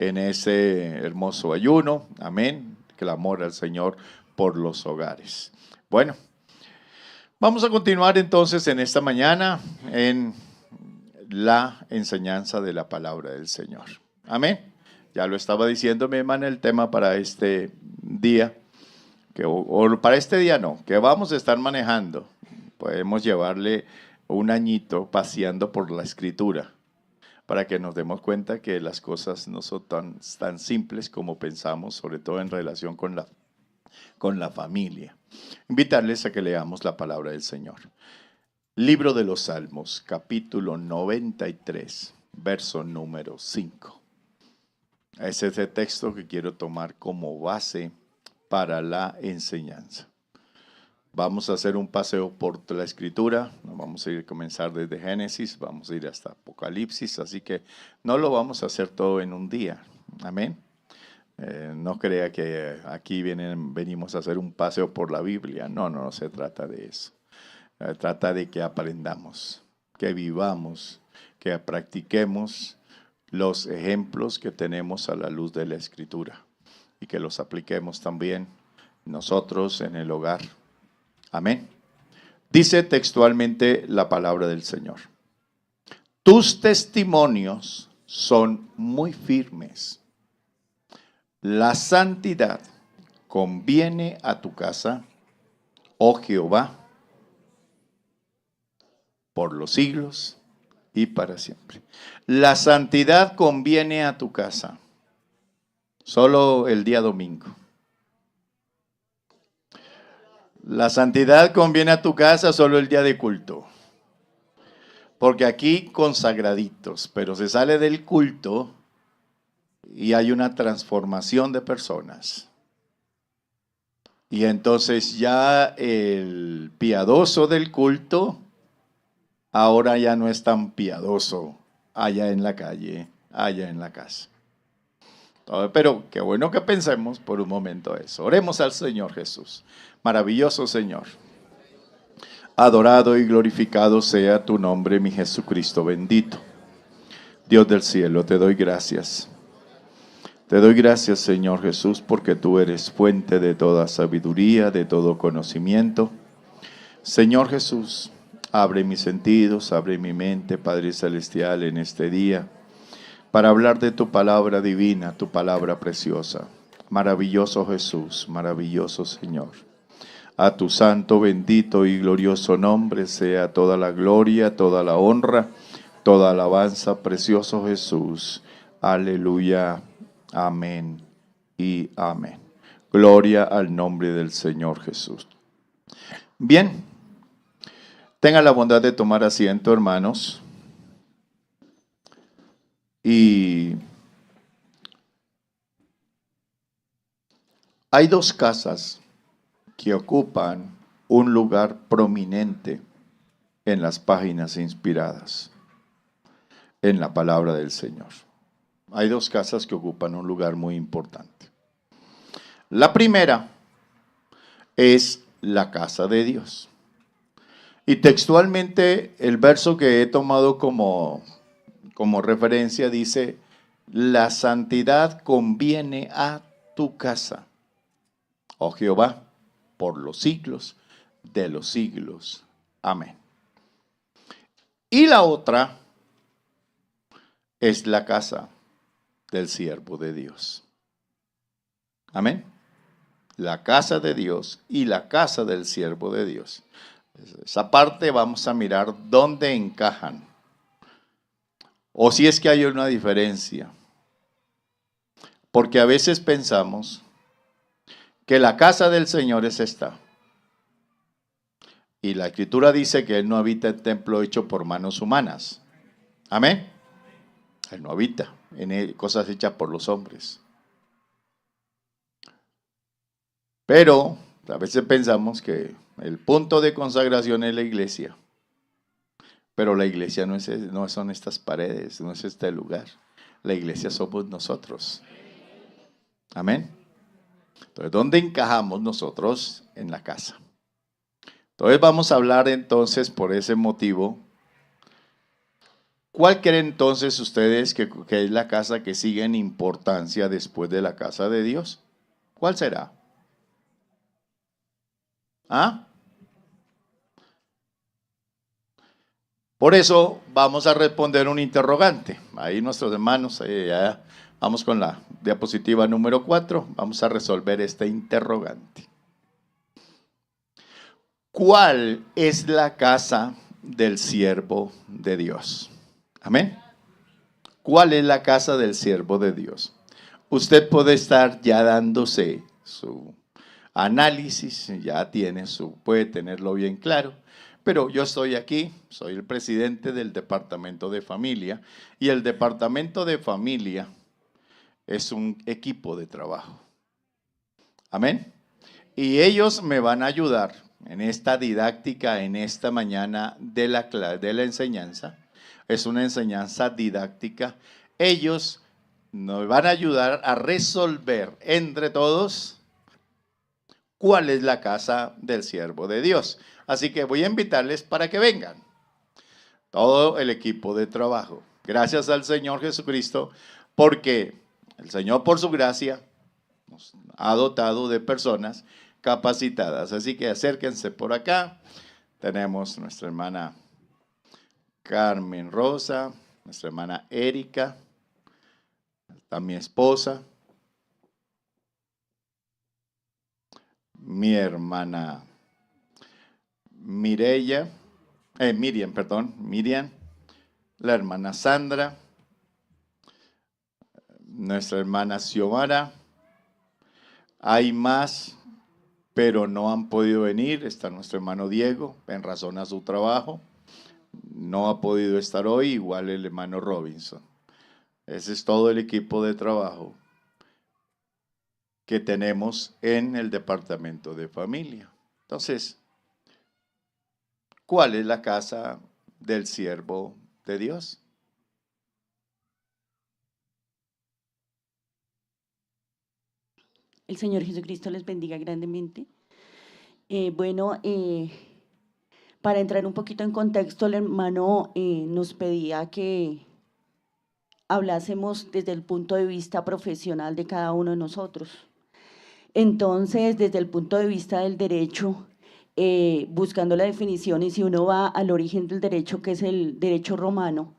en ese hermoso ayuno. Amén. Clamor al Señor por los hogares. Bueno, vamos a continuar entonces en esta mañana en la enseñanza de la palabra del Señor. Amén. Ya lo estaba diciendo mi hermana, el tema para este día, o para este día no, que vamos a estar manejando. Podemos llevarle un añito paseando por la Escritura, para que nos demos cuenta que las cosas no son tan simples como pensamos, sobre todo en relación con la familia. Invitarles a que leamos la palabra del Señor. Libro de los Salmos, capítulo 93, verso número 5. Es ese texto que quiero tomar como base para la enseñanza. Vamos a hacer un paseo por la Escritura, vamos a comenzar desde Génesis, vamos a ir hasta Apocalipsis, así que no lo vamos a hacer todo en un día, amén. No crea que aquí venimos a hacer un paseo por la Biblia, no se trata de eso. Trata de que aprendamos, que vivamos, que practiquemos los ejemplos que tenemos a la luz de la Escritura y que los apliquemos también nosotros en el hogar. Amén. Dice textualmente la palabra del Señor: tus testimonios son muy firmes. La santidad conviene a tu casa, oh Jehová, por los siglos y para siempre. La santidad conviene a tu casa. Solo el día domingo. La santidad conviene a tu casa solo el día de culto. Porque aquí consagraditos, pero se sale del culto y hay una transformación de personas. Y entonces ya el piadoso del culto ahora ya no es tan piadoso allá en la calle, allá en la casa. Pero qué bueno que pensemos por un momento eso. Oremos al Señor Jesús. Maravilloso Señor. Adorado y glorificado sea tu nombre, mi Jesucristo bendito. Dios del cielo, te doy gracias. Te doy gracias, Señor Jesús, porque tú eres fuente de toda sabiduría, de todo conocimiento. Señor Jesús, abre mis sentidos, abre mi mente, Padre Celestial, en este día, para hablar de tu palabra divina, tu palabra preciosa. Maravilloso Jesús, maravilloso Señor. A tu santo, bendito y glorioso nombre sea toda la gloria, toda la honra, toda alabanza, precioso Jesús. Aleluya, amén y amén. Gloria al nombre del Señor Jesús. Bien, tengan la bondad de tomar asiento, hermanos. Y hay dos casas que ocupan un lugar prominente en las páginas inspiradas, en la palabra del Señor. Hay dos casas que ocupan un lugar muy importante. La primera es la casa de Dios. Y textualmente el verso que he tomado como referencia dice: la santidad conviene a tu casa, oh Jehová, por los siglos de los siglos. Amén. Y la otra es la casa del siervo de Dios. Amén. La casa de Dios y la casa del siervo de Dios. Esa parte vamos a mirar dónde encajan. O si es que hay una diferencia. Porque a veces pensamos que la casa del Señor es esta. Y la Escritura dice que Él no habita en templo hecho por manos humanas. Amén. Él no habita en cosas hechas por los hombres. Pero a veces pensamos que el punto de consagración es la iglesia. Pero la iglesia no son estas paredes, no es este lugar. La iglesia somos nosotros. Amén. Entonces, ¿dónde encajamos nosotros? En la casa. Entonces vamos a hablar entonces por ese motivo ¿Cuál creen entonces ustedes que es la casa que sigue en importancia después de la casa de Dios? ¿Cuál será? ¿Ah? Por eso vamos a responder un interrogante. Ahí nuestros hermanos, ya vamos con la diapositiva número 4, vamos a resolver este interrogante. ¿Cuál es la casa del siervo de Dios? Amén. ¿Cuál es la casa del siervo de Dios? Usted puede estar ya dándose su análisis, ya puede tenerlo bien claro, pero yo estoy aquí, soy el presidente del departamento de familia y el departamento de familia es un equipo de trabajo. Amén. Y ellos me van a ayudar en esta didáctica, en esta mañana de la enseñanza. Es una enseñanza didáctica. Ellos nos van a ayudar a resolver entre todos cuál es la casa del siervo de Dios. Así que voy a invitarles para que vengan. Todo el equipo de trabajo. Gracias al Señor Jesucristo, porque el Señor por su gracia nos ha dotado de personas capacitadas. Así que acérquense por acá. Tenemos nuestra hermana Carmen Rosa, nuestra hermana Erika, está mi esposa, mi hermana Miriam, la hermana Sandra, nuestra hermana Xiomara. Hay más, pero no han podido venir. Está nuestro hermano Diego, en razón a su trabajo. No ha podido estar hoy, igual el hermano Robinson. Ese es todo el equipo de trabajo que tenemos en el departamento de familia. Entonces, ¿cuál es la casa del siervo de Dios? El Señor Jesucristo les bendiga grandemente. Para entrar un poquito en contexto, el hermano nos pedía que hablásemos desde el punto de vista profesional de cada uno de nosotros. Entonces, desde el punto de vista del derecho, buscando la definición, y si uno va al origen del derecho, que es el derecho romano,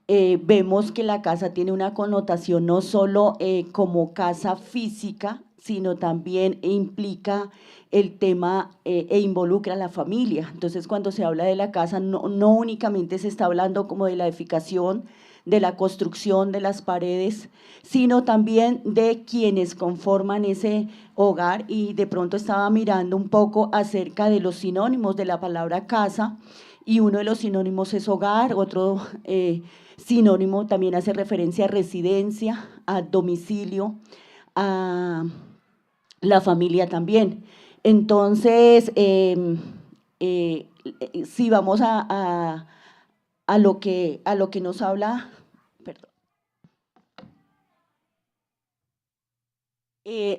vemos que la casa tiene una connotación no solo como casa física, sino también implica el tema e involucra a la familia. Entonces, cuando se habla de la casa, no únicamente se está hablando como de la edificación, de la construcción de las paredes, sino también de quienes conforman ese hogar. Y de pronto estaba mirando un poco acerca de los sinónimos de la palabra casa, y uno de los sinónimos es hogar, otro sinónimo también hace referencia a residencia, a domicilio, a la familia también. Entonces, si vamos a lo que nos habla, perdón,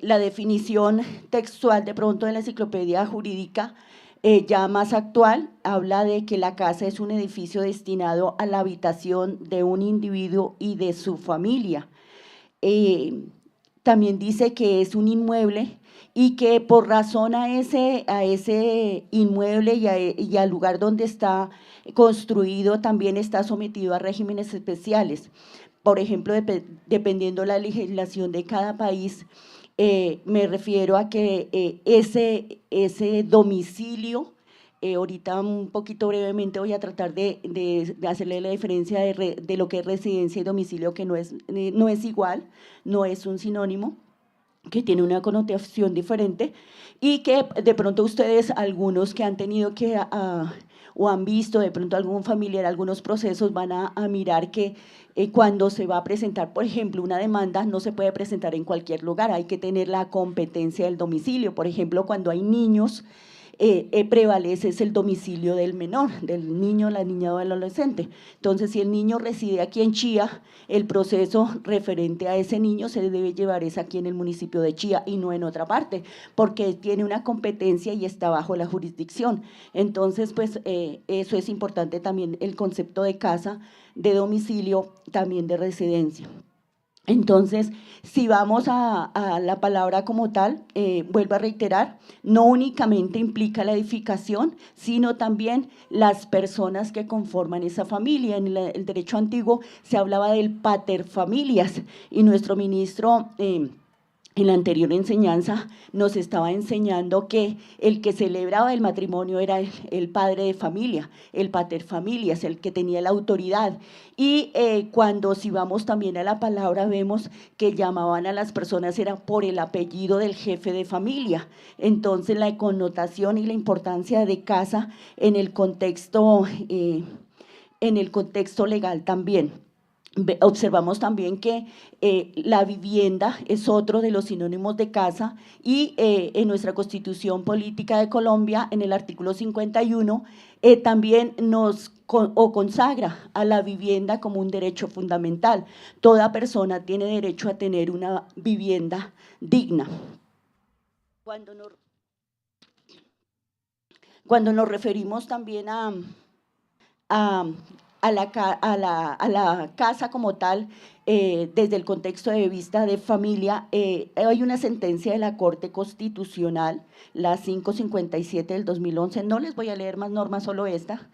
la definición textual de pronto de la enciclopedia jurídica, ya más actual, habla de que la casa es un edificio destinado a la habitación de un individuo y de su familia. También dice que es un inmueble y que por razón a ese inmueble y al lugar donde está construido también está sometido a regímenes especiales. Por ejemplo, dependiendo la legislación de cada país, me refiero a que ese domicilio, ahorita un poquito brevemente voy a tratar de hacerle la diferencia de lo que es residencia y domicilio, que no es igual, no es un sinónimo, que tiene una connotación diferente, y que de pronto ustedes, algunos que han tenido que o han visto de pronto algún familiar, algunos procesos, van a mirar que cuando se va a presentar, por ejemplo, una demanda, no se puede presentar en cualquier lugar, hay que tener la competencia del domicilio. Por ejemplo, cuando hay niños prevalece es el domicilio del menor, del niño, la niña o del adolescente. Entonces, si el niño reside aquí en Chía, el proceso referente a ese niño se debe llevar es aquí en el municipio de Chía y no en otra parte, porque tiene una competencia y está bajo la jurisdicción. Entonces, pues eso es importante también, el concepto de casa, de domicilio, también de residencia. Entonces, si vamos a la palabra como tal, vuelvo a reiterar, no únicamente implica la edificación, sino también las personas que conforman esa familia. En el derecho antiguo se hablaba del paterfamilias y nuestro ministro en la anterior enseñanza nos estaba enseñando que el que celebraba el matrimonio era el padre de familia, el paterfamilias, el que tenía la autoridad. Y cuando si vamos también a la palabra vemos que llamaban a las personas era por el apellido del jefe de familia. Entonces la connotación y la importancia de casa en el contexto legal también. Observamos también que la vivienda es otro de los sinónimos de casa y en nuestra Constitución Política de Colombia, en el artículo 51, también nos consagra a la vivienda como un derecho fundamental. Toda persona tiene derecho a tener una vivienda digna. Cuando nos referimos también a la casa como tal, desde el contexto de vista de familia, hay una sentencia de la Corte Constitucional, la 557 del 2011, no les voy a leer más normas, solo esta,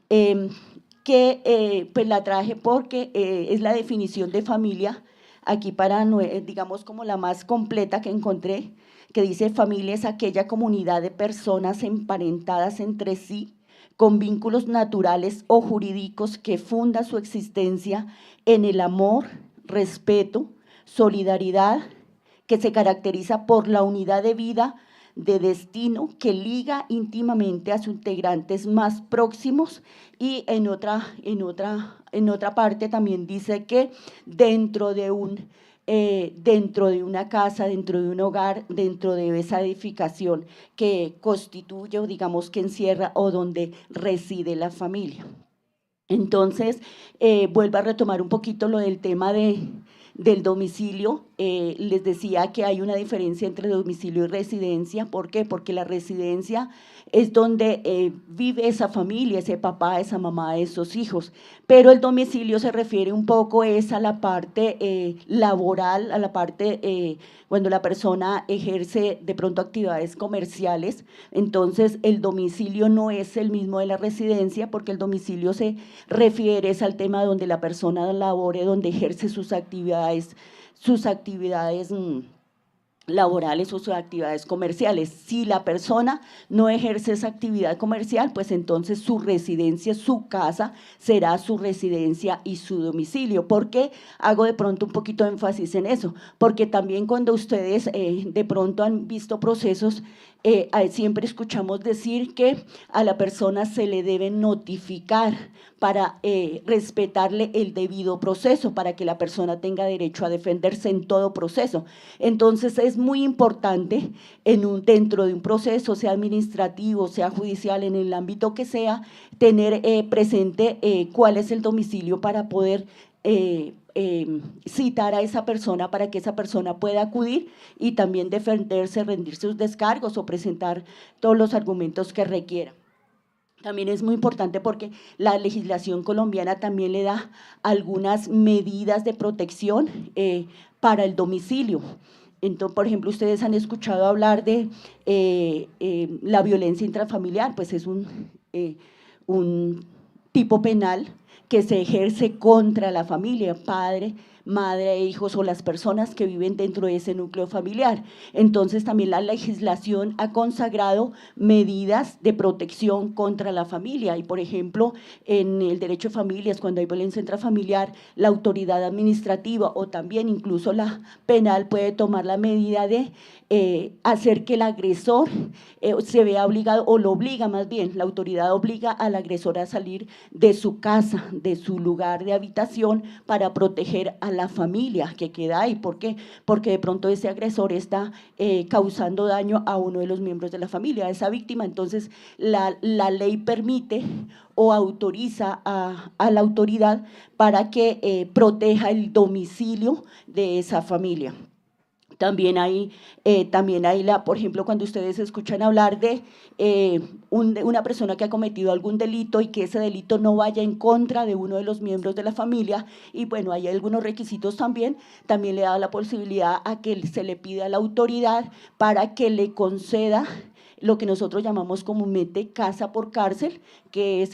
que pues la traje porque es la definición de familia, aquí para, digamos, como la más completa que encontré, que dice: familia es aquella comunidad de personas emparentadas entre sí, con vínculos naturales o jurídicos que funda su existencia en el amor, respeto, solidaridad, que se caracteriza por la unidad de vida, de destino, que liga íntimamente a sus integrantes más próximos. Y en otra parte también dice que dentro de una casa, dentro de un hogar, dentro de esa edificación que constituye o digamos que encierra o donde reside la familia. Entonces, vuelvo a retomar un poquito lo del tema del domicilio. Les decía que hay una diferencia entre domicilio y residencia. ¿Por qué? Porque la residencia es donde vive esa familia, ese papá, esa mamá, esos hijos, pero el domicilio se refiere un poco es a la parte laboral, a la parte cuando la persona ejerce de pronto actividades comerciales. Entonces el domicilio no es el mismo de la residencia, porque el domicilio se refiere al tema donde la persona labore, donde ejerce sus actividades laborales o sus actividades comerciales. Si la persona no ejerce esa actividad comercial, pues entonces su residencia, su casa, será su residencia y su domicilio. ¿Por qué hago de pronto un poquito de énfasis en eso? Porque también cuando ustedes de pronto han visto procesos, siempre escuchamos decir que a la persona se le debe notificar para respetarle el debido proceso, para que la persona tenga derecho a defenderse en todo proceso. Entonces es muy importante dentro de un proceso, sea administrativo, sea judicial, en el ámbito que sea, tener presente cuál es el domicilio para poder citar a esa persona, para que esa persona pueda acudir y también defenderse, rendir sus descargos o presentar todos los argumentos que requiera. También es muy importante porque la legislación colombiana también le da algunas medidas de protección para el domicilio. Entonces, por ejemplo, ustedes han escuchado hablar de la violencia intrafamiliar, pues es un tipo penal que se ejerce contra la familia, padre, madre e hijos o las personas que viven dentro de ese núcleo familiar. Entonces también la legislación ha consagrado medidas de protección contra la familia y, por ejemplo, en el derecho de familias, cuando hay violencia intrafamiliar, la autoridad administrativa o también incluso la penal puede tomar la medida de hacer que el agresor se vea obligado, o lo obliga más bien, la autoridad obliga al agresor a salir de su casa, de su lugar de habitación, para proteger a la familia que queda ahí. ¿Por qué? Porque de pronto ese agresor está causando daño a uno de los miembros de la familia, a esa víctima. Entonces la ley permite o autoriza a la autoridad para que proteja el domicilio de esa familia. También hay, por ejemplo, cuando ustedes escuchan hablar de una persona que ha cometido algún delito y que ese delito no vaya en contra de uno de los miembros de la familia, y bueno, hay algunos requisitos también le da la posibilidad a que se le pida a la autoridad para que le conceda lo que nosotros llamamos comúnmente casa por cárcel, que es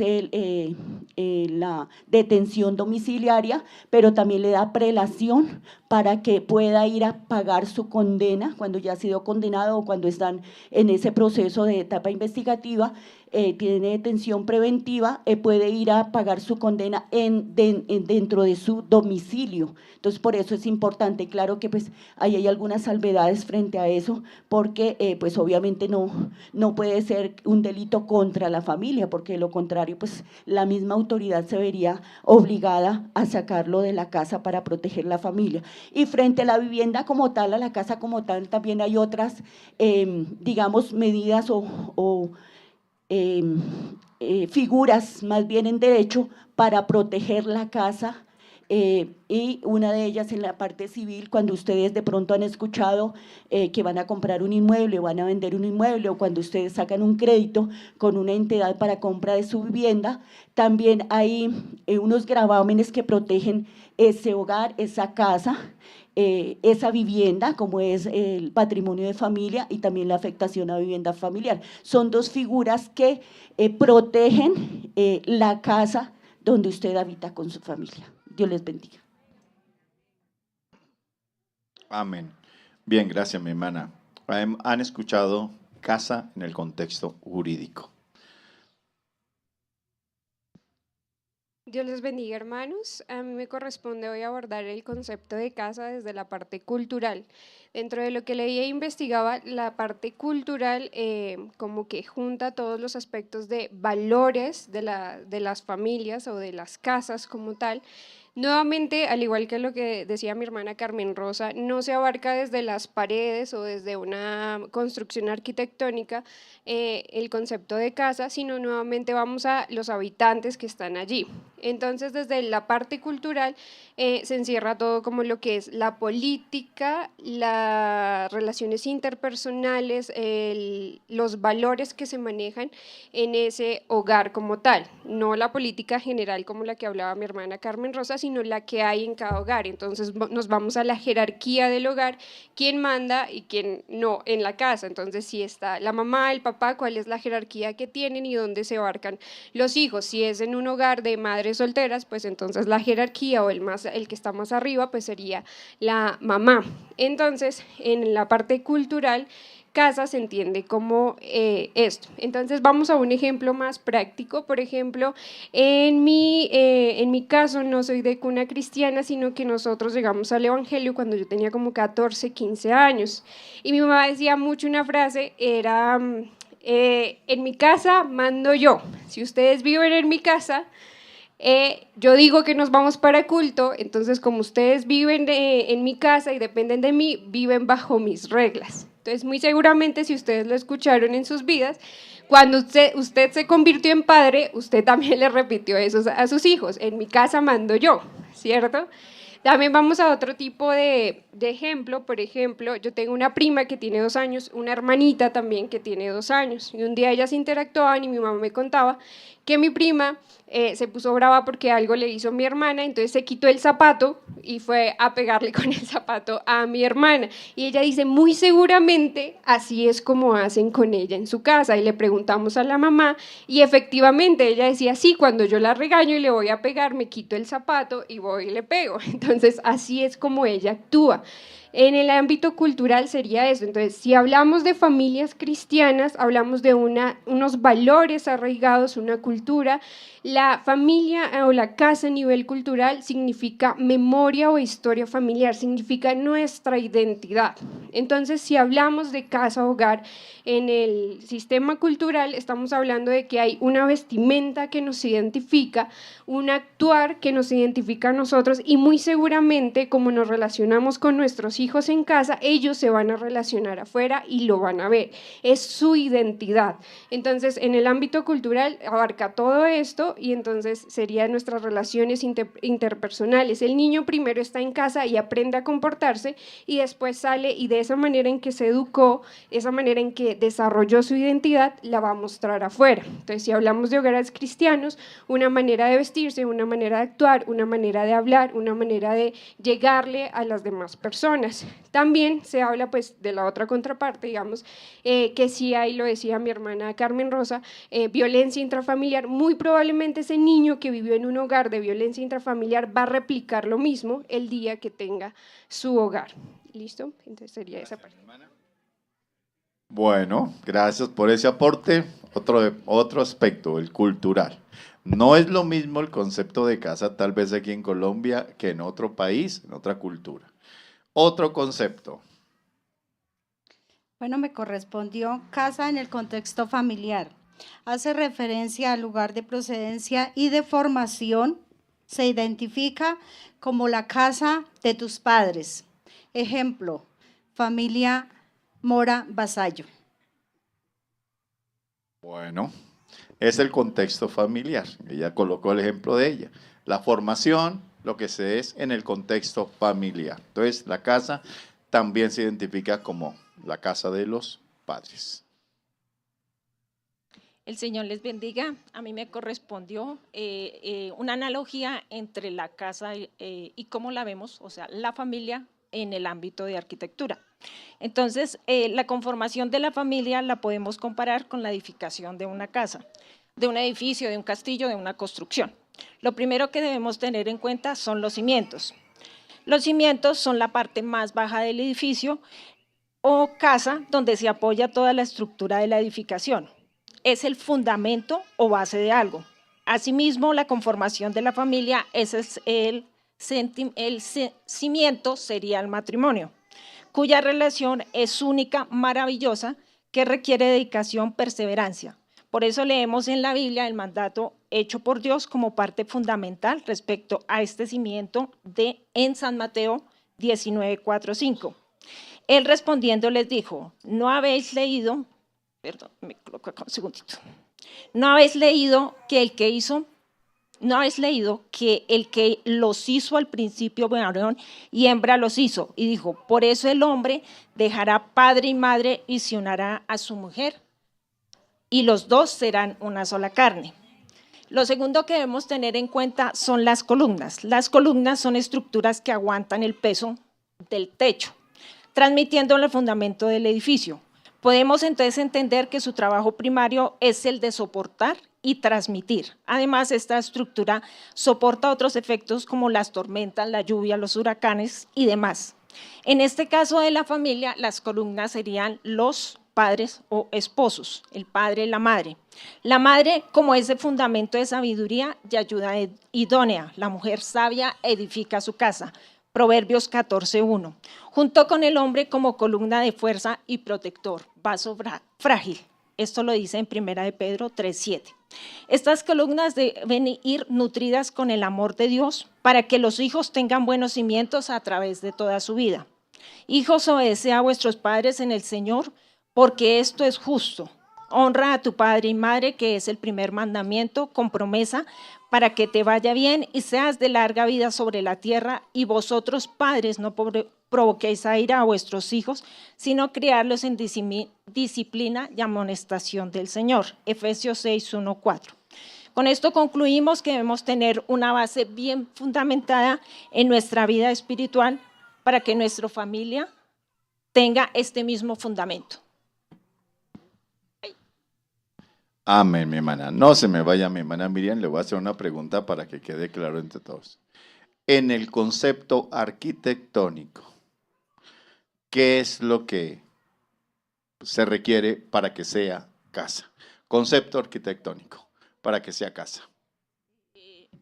la detención domiciliaria, pero también le da prelación para que pueda ir a pagar su condena cuando ya ha sido condenado o cuando están en ese proceso de etapa investigativa, tiene detención preventiva, puede ir a pagar su condena dentro de su domicilio. Entonces, por eso es importante. Claro que pues ahí hay algunas salvedades frente a eso, porque pues obviamente no puede ser un delito contra la familia, porque de lo contrario pues la misma autoridad se vería obligada a sacarlo de la casa para proteger la familia. Y frente a la vivienda como tal, a la casa como tal, también hay otras, digamos, medidas o figuras más bien en derecho para proteger la casa, y una de ellas en la parte civil, cuando ustedes de pronto han escuchado que van a comprar un inmueble o van a vender un inmueble, o cuando ustedes sacan un crédito con una entidad para compra de su vivienda, también hay unos gravámenes que protegen ese hogar, esa casa, esa vivienda, como es el patrimonio de familia y también la afectación a vivienda familiar. Son dos figuras que protegen la casa donde usted habita con su familia. Dios les bendiga. Amén. Bien, gracias, mi hermana. Han escuchado casa en el contexto jurídico. Dios les bendiga, hermanos. A mí me corresponde hoy abordar el concepto de casa desde la parte cultural. Dentro de lo que leía e investigaba, la parte cultural como que junta todos los aspectos de valores de las familias o de las casas como tal. Nuevamente, al igual que lo que decía mi hermana Carmen Rosa, no se abarca desde las paredes o desde una construcción arquitectónica el concepto de casa, sino nuevamente vamos a los habitantes que están allí. Entonces, desde la parte cultural se encierra todo como lo que es la política, las relaciones interpersonales, los valores que se manejan en ese hogar como tal, no la política general como la que hablaba mi hermana Carmen Rosa, sino la que hay en cada hogar. Entonces nos vamos a la jerarquía del hogar, quién manda y quién no en la casa. Entonces si está la mamá, el papá, cuál es la jerarquía que tienen y dónde se abarcan los hijos. Si es en un hogar de madres solteras, pues entonces la jerarquía o el que está más arriba pues sería la mamá. Entonces en la parte cultural, casa se entiende como esto. Entonces vamos a un ejemplo más práctico. Por ejemplo, en mi caso no soy de cuna cristiana, sino que nosotros llegamos al evangelio cuando yo tenía como 14, 15 años. Y mi mamá decía mucho una frase, era, en mi casa mando yo. Si ustedes viven en mi casa, yo digo que nos vamos para culto, entonces como ustedes viven en mi casa y dependen de mí, viven bajo mis reglas. Entonces, muy seguramente, si ustedes lo escucharon en sus vidas, cuando usted se convirtió en padre, usted también le repitió eso a sus hijos. En mi casa mando yo, ¿cierto? También vamos a otro tipo de ejemplo. Por ejemplo, yo tengo una prima que tiene 2 años, una hermanita también que tiene 2 años. Y un día ellas interactuaban y mi mamá me contaba que mi prima se puso brava porque algo le hizo mi hermana, entonces se quitó el zapato y fue a pegarle con el zapato a mi hermana. Y ella dice, muy seguramente así es como hacen con ella en su casa. Y le preguntamos a la mamá y efectivamente ella decía, sí, cuando yo la regaño y le voy a pegar, me quito el zapato y voy y le pego. Entonces así es como ella actúa. En el ámbito cultural sería eso. Entonces, si hablamos de familias cristianas, hablamos de unos valores arraigados, una cultura. La familia o la casa a nivel cultural significa memoria o historia familiar, significa nuestra identidad. Entonces, si hablamos de casa, hogar, en el sistema cultural estamos hablando de que hay una vestimenta que nos identifica, un actuar que nos identifica a nosotros y muy seguramente como nos relacionamos con nuestros hijos en casa, ellos se van a relacionar afuera y lo van a ver. Es su identidad. Entonces, en el ámbito cultural abarca todo esto y entonces serían nuestras relaciones interpersonales. El niño primero está en casa y aprende a comportarse y después sale y de esa manera en que se educó, esa manera en que desarrolló su identidad, la va a mostrar afuera. Entonces, si hablamos de hogares cristianos, una manera de vestirse, una manera de actuar, una manera de hablar, una manera de llegarle a las demás personas. También se habla pues de la otra contraparte, digamos, que sí hay, lo decía mi hermana Carmen Rosa, violencia intrafamiliar. Muy probablemente ese niño que vivió en un hogar de violencia intrafamiliar va a replicar lo mismo el día que tenga su hogar. ¿Listo? Entonces sería esa parte. Bueno, gracias por ese aporte. Otro aspecto, el cultural. No es lo mismo el concepto de casa tal vez aquí en Colombia que en otro país, en otra cultura. Otro concepto. Bueno, me correspondió casa en el contexto familiar. Hace referencia al lugar de procedencia y de formación. Se identifica como la casa de tus padres. Ejemplo, familia Mora Vasallo. Bueno, es el contexto familiar. Ella colocó el ejemplo de ella. La formación, lo que se es en el contexto familiar. Entonces, la casa también se identifica como la casa de los padres. El Señor les bendiga. A mí me correspondió una analogía entre la casa y cómo la vemos, o sea, la familia en el ámbito de arquitectura. Entonces, la conformación de la familia la podemos comparar con la edificación de una casa, de un edificio, de un castillo, de una construcción. Lo primero que debemos tener en cuenta son los cimientos. Los cimientos son la parte más baja del edificio o casa donde se apoya toda la estructura de la edificación. Es el fundamento o base de algo. Asimismo, la conformación de la familia es el cimiento sería el matrimonio, cuya relación es única, maravillosa, que requiere dedicación, perseverancia. Por eso leemos en la Biblia el mandato hecho por Dios como parte fundamental respecto a este cimiento en San Mateo 19, 4, 5. Él respondiendo les dijo, ¿no habéis leído que el que los hizo al principio varón y hembra los hizo? Y dijo, por eso el hombre dejará padre y madre y se unirá a su mujer, y los dos serán una sola carne. Lo segundo que debemos tener en cuenta son las columnas. Las columnas son estructuras que aguantan el peso del techo, transmitiendo el fundamento del edificio. Podemos entonces entender que su trabajo primario es el de soportar y transmitir. Además, esta estructura soporta otros efectos como las tormentas, la lluvia, los huracanes y demás. En este caso de la familia, las columnas serían los padres o esposos, el padre y la madre. La madre como ese fundamento de sabiduría y ayuda idónea. La mujer sabia edifica su casa. Proverbios 14:1, junto con el hombre como columna de fuerza y protector, vaso frágil. Esto lo dice en 1 de Pedro 3:7. Estas columnas deben ir nutridas con el amor de Dios para que los hijos tengan buenos cimientos a través de toda su vida. Hijos, obedeced a vuestros padres en el Señor, porque esto es justo. Honra a tu padre y madre, que es el primer mandamiento, con promesa, para que te vaya bien y seas de larga vida sobre la tierra, y vosotros, padres, no provoquéis a ira a vuestros hijos, sino criarlos en disciplina y amonestación del Señor. Efesios 6:1-4. Con esto concluimos que debemos tener una base bien fundamentada en nuestra vida espiritual para que nuestra familia tenga este mismo fundamento. Amén, mi hermana. No se me vaya, mi hermana Miriam, le voy a hacer una pregunta para que quede claro entre todos. En el concepto arquitectónico, ¿qué es lo que se requiere para que sea casa? Concepto arquitectónico, para que sea casa.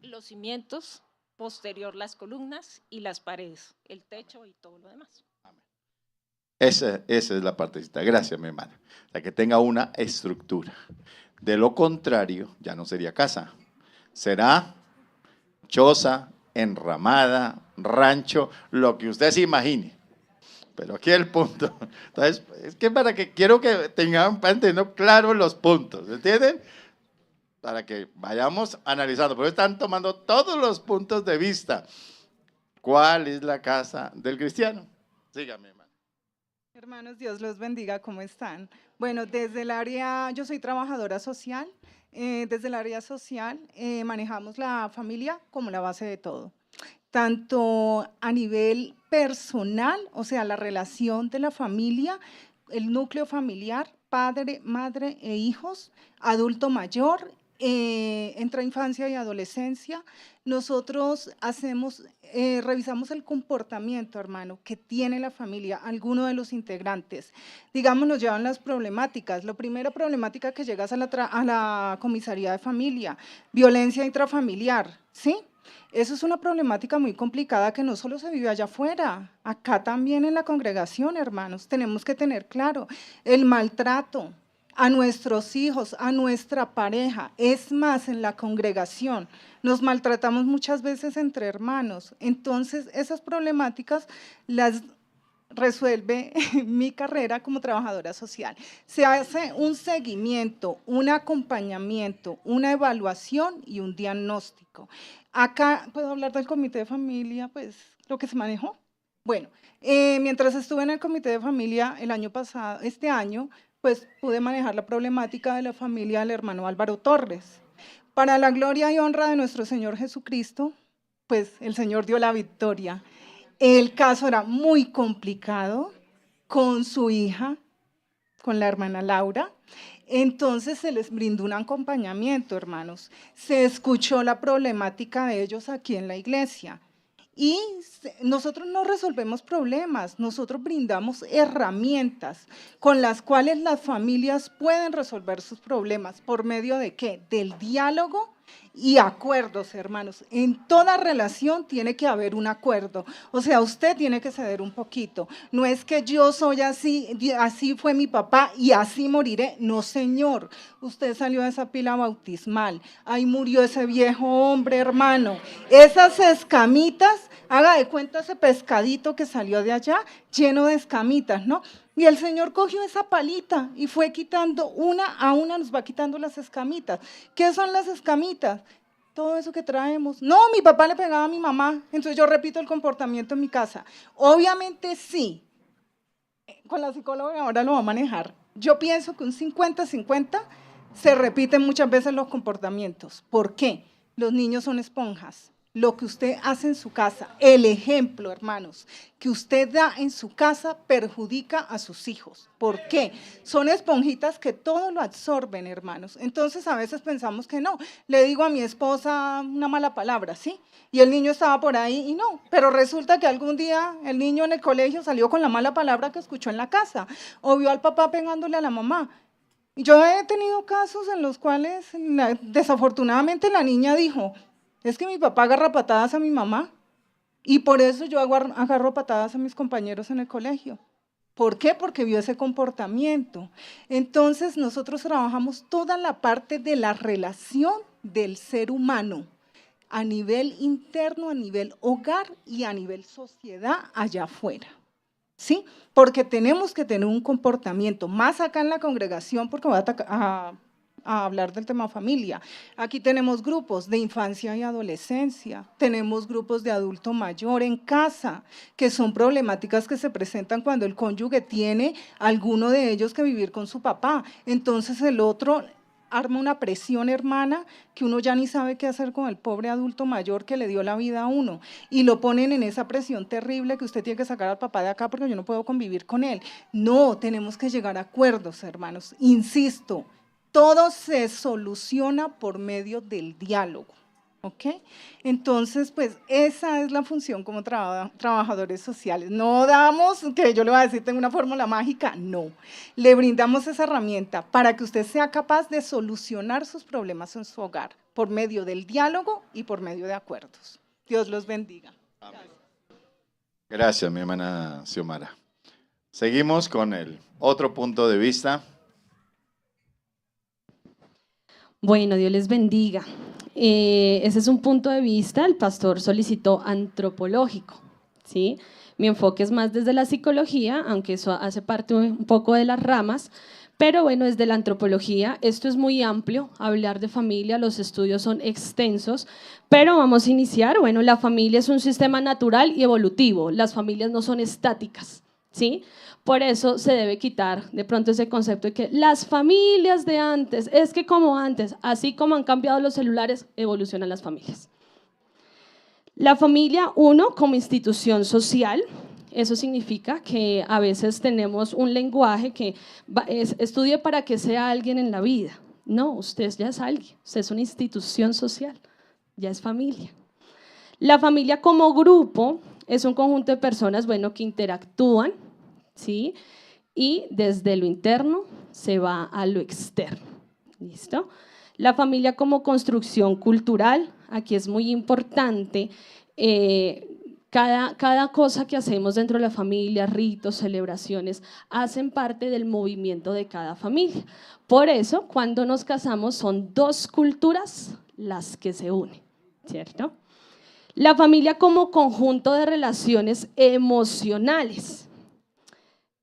Los cimientos, posterior las columnas y las paredes, el techo y todo lo demás. Esa es la partecita. Gracias, mi hermana. O sea, que tenga una estructura. De lo contrario, ya no sería casa. Será choza, enramada, rancho, lo que usted se imagine. Pero aquí el punto. Entonces, es que quiero que tengan claro los puntos, ¿entienden? Para que vayamos analizando, porque están tomando todos los puntos de vista. ¿Cuál es la casa del cristiano? Sígame, hermano. Hermanos, Dios los bendiga, ¿cómo están? Bueno, desde el área, yo soy trabajadora social, desde el área social manejamos la familia como la base de todo, tanto a nivel personal, o sea, la relación de la familia, el núcleo familiar, padre, madre e hijos, adulto mayor, entre infancia y adolescencia. Nosotros revisamos el comportamiento, hermano, que tiene la familia, alguno de los integrantes. Digamos, nos llevan las problemáticas. La primera problemática que llegas a la comisaría de familia, violencia intrafamiliar, ¿sí? Eso es una problemática muy complicada que no solo se vive allá afuera, acá también en la congregación, hermanos. Tenemos que tener claro el maltrato a nuestros hijos, a nuestra pareja. Es más, en la congregación nos maltratamos muchas veces entre hermanos. Entonces, esas problemáticas las resuelve mi carrera como trabajadora social. Se hace un seguimiento, un acompañamiento, una evaluación y un diagnóstico. Acá puedo hablar del comité de familia, pues lo que se manejó. Bueno, mientras estuve en el comité de familia el año pasado, este año, pues pude manejar la problemática de la familia del hermano Álvaro Torres. Para la gloria y honra de nuestro Señor Jesucristo, pues el Señor dio la victoria. El caso era muy complicado con su hija, con la hermana Laura. Entonces se les brindó un acompañamiento, hermanos. Se escuchó la problemática de ellos aquí en la iglesia. Y nosotros no resolvemos problemas, nosotros brindamos herramientas con las cuales las familias pueden resolver sus problemas. ¿Por medio de qué? Del diálogo y acuerdos, hermanos. En toda relación tiene que haber un acuerdo. O sea, usted tiene que ceder un poquito. No es que yo soy así, así fue mi papá y así moriré. No, señor. Usted salió de esa pila bautismal. Ahí murió ese viejo hombre, hermano. Esas escamitas, haga de cuenta ese pescadito que salió de allá, lleno de escamitas, ¿no? Y el Señor cogió esa palita y fue quitando una a una, nos va quitando las escamitas. ¿Qué son las escamitas? Todo eso que traemos. No, mi papá le pegaba a mi mamá, entonces yo repito el comportamiento en mi casa. Obviamente sí, con la psicóloga ahora lo va a manejar. Yo pienso que un 50-50 se repiten muchas veces los comportamientos. ¿Por qué? Los niños son esponjas. Lo que usted hace en su casa, el ejemplo, hermanos, que usted da en su casa perjudica a sus hijos. ¿Por qué? Son esponjitas que todo lo absorben, hermanos. Entonces, a veces pensamos que no. Le digo a mi esposa una mala palabra, ¿sí? Y el niño estaba por ahí y no. Pero resulta que algún día el niño en el colegio salió con la mala palabra que escuchó en la casa o vio al papá pegándole a la mamá. Yo he tenido casos en los cuales, desafortunadamente, la niña dijo: es que mi papá agarra patadas a mi mamá y por eso yo agarro patadas a mis compañeros en el colegio. ¿Por qué? Porque vio ese comportamiento. Entonces nosotros trabajamos toda la parte de la relación del ser humano a nivel interno, a nivel hogar y a nivel sociedad allá afuera. ¿Sí? Porque tenemos que tener un comportamiento, más acá en la congregación, porque voy a hablar del tema familia. Aquí tenemos grupos de infancia y adolescencia, tenemos grupos de adulto mayor en casa, que son problemáticas que se presentan cuando el cónyuge tiene alguno de ellos que vivir con su papá. Entonces el otro arma una presión, hermana, que uno ya ni sabe qué hacer con el pobre adulto mayor que le dio la vida a uno, y lo ponen en esa presión terrible que usted tiene que sacar al papá de acá porque yo no puedo convivir con él. No, tenemos que llegar a acuerdos, hermanos. Insisto, todo se soluciona por medio del diálogo. ¿Ok? Entonces, pues esa es la función como trabajadores sociales. No damos, que yo le voy a decir, tengo una fórmula mágica, no. Le brindamos esa herramienta para que usted sea capaz de solucionar sus problemas en su hogar por medio del diálogo y por medio de acuerdos. Dios los bendiga. Gracias, mi hermana Xiomara. Seguimos con el otro punto de vista. Bueno, Dios les bendiga. Ese es un punto de vista, el pastor solicitó antropológico, ¿sí? Mi enfoque es más desde la psicología, aunque eso hace parte un poco de las ramas, pero bueno, desde la antropología, esto es muy amplio, hablar de familia, los estudios son extensos, pero vamos a iniciar. Bueno, la familia es un sistema natural y evolutivo, las familias no son estáticas, ¿sí? Por eso se debe quitar de pronto ese concepto de que las familias de antes, es que como antes, así como han cambiado los celulares, evolucionan las familias. La familia, uno, como institución social, eso significa que a veces tenemos un lenguaje que estudie para que sea alguien en la vida. No, usted ya es alguien, usted es una institución social, ya es familia. La familia como grupo es un conjunto de personas, bueno, que interactúan, ¿sí? Y desde lo interno se va a lo externo. ¿Listo? La familia como construcción cultural, aquí es muy importante, cada cosa que hacemos dentro de la familia, ritos, celebraciones, hacen parte del movimiento de cada familia. Por eso, cuando nos casamos, son dos culturas las que se unen, ¿cierto? La familia como conjunto de relaciones emocionales.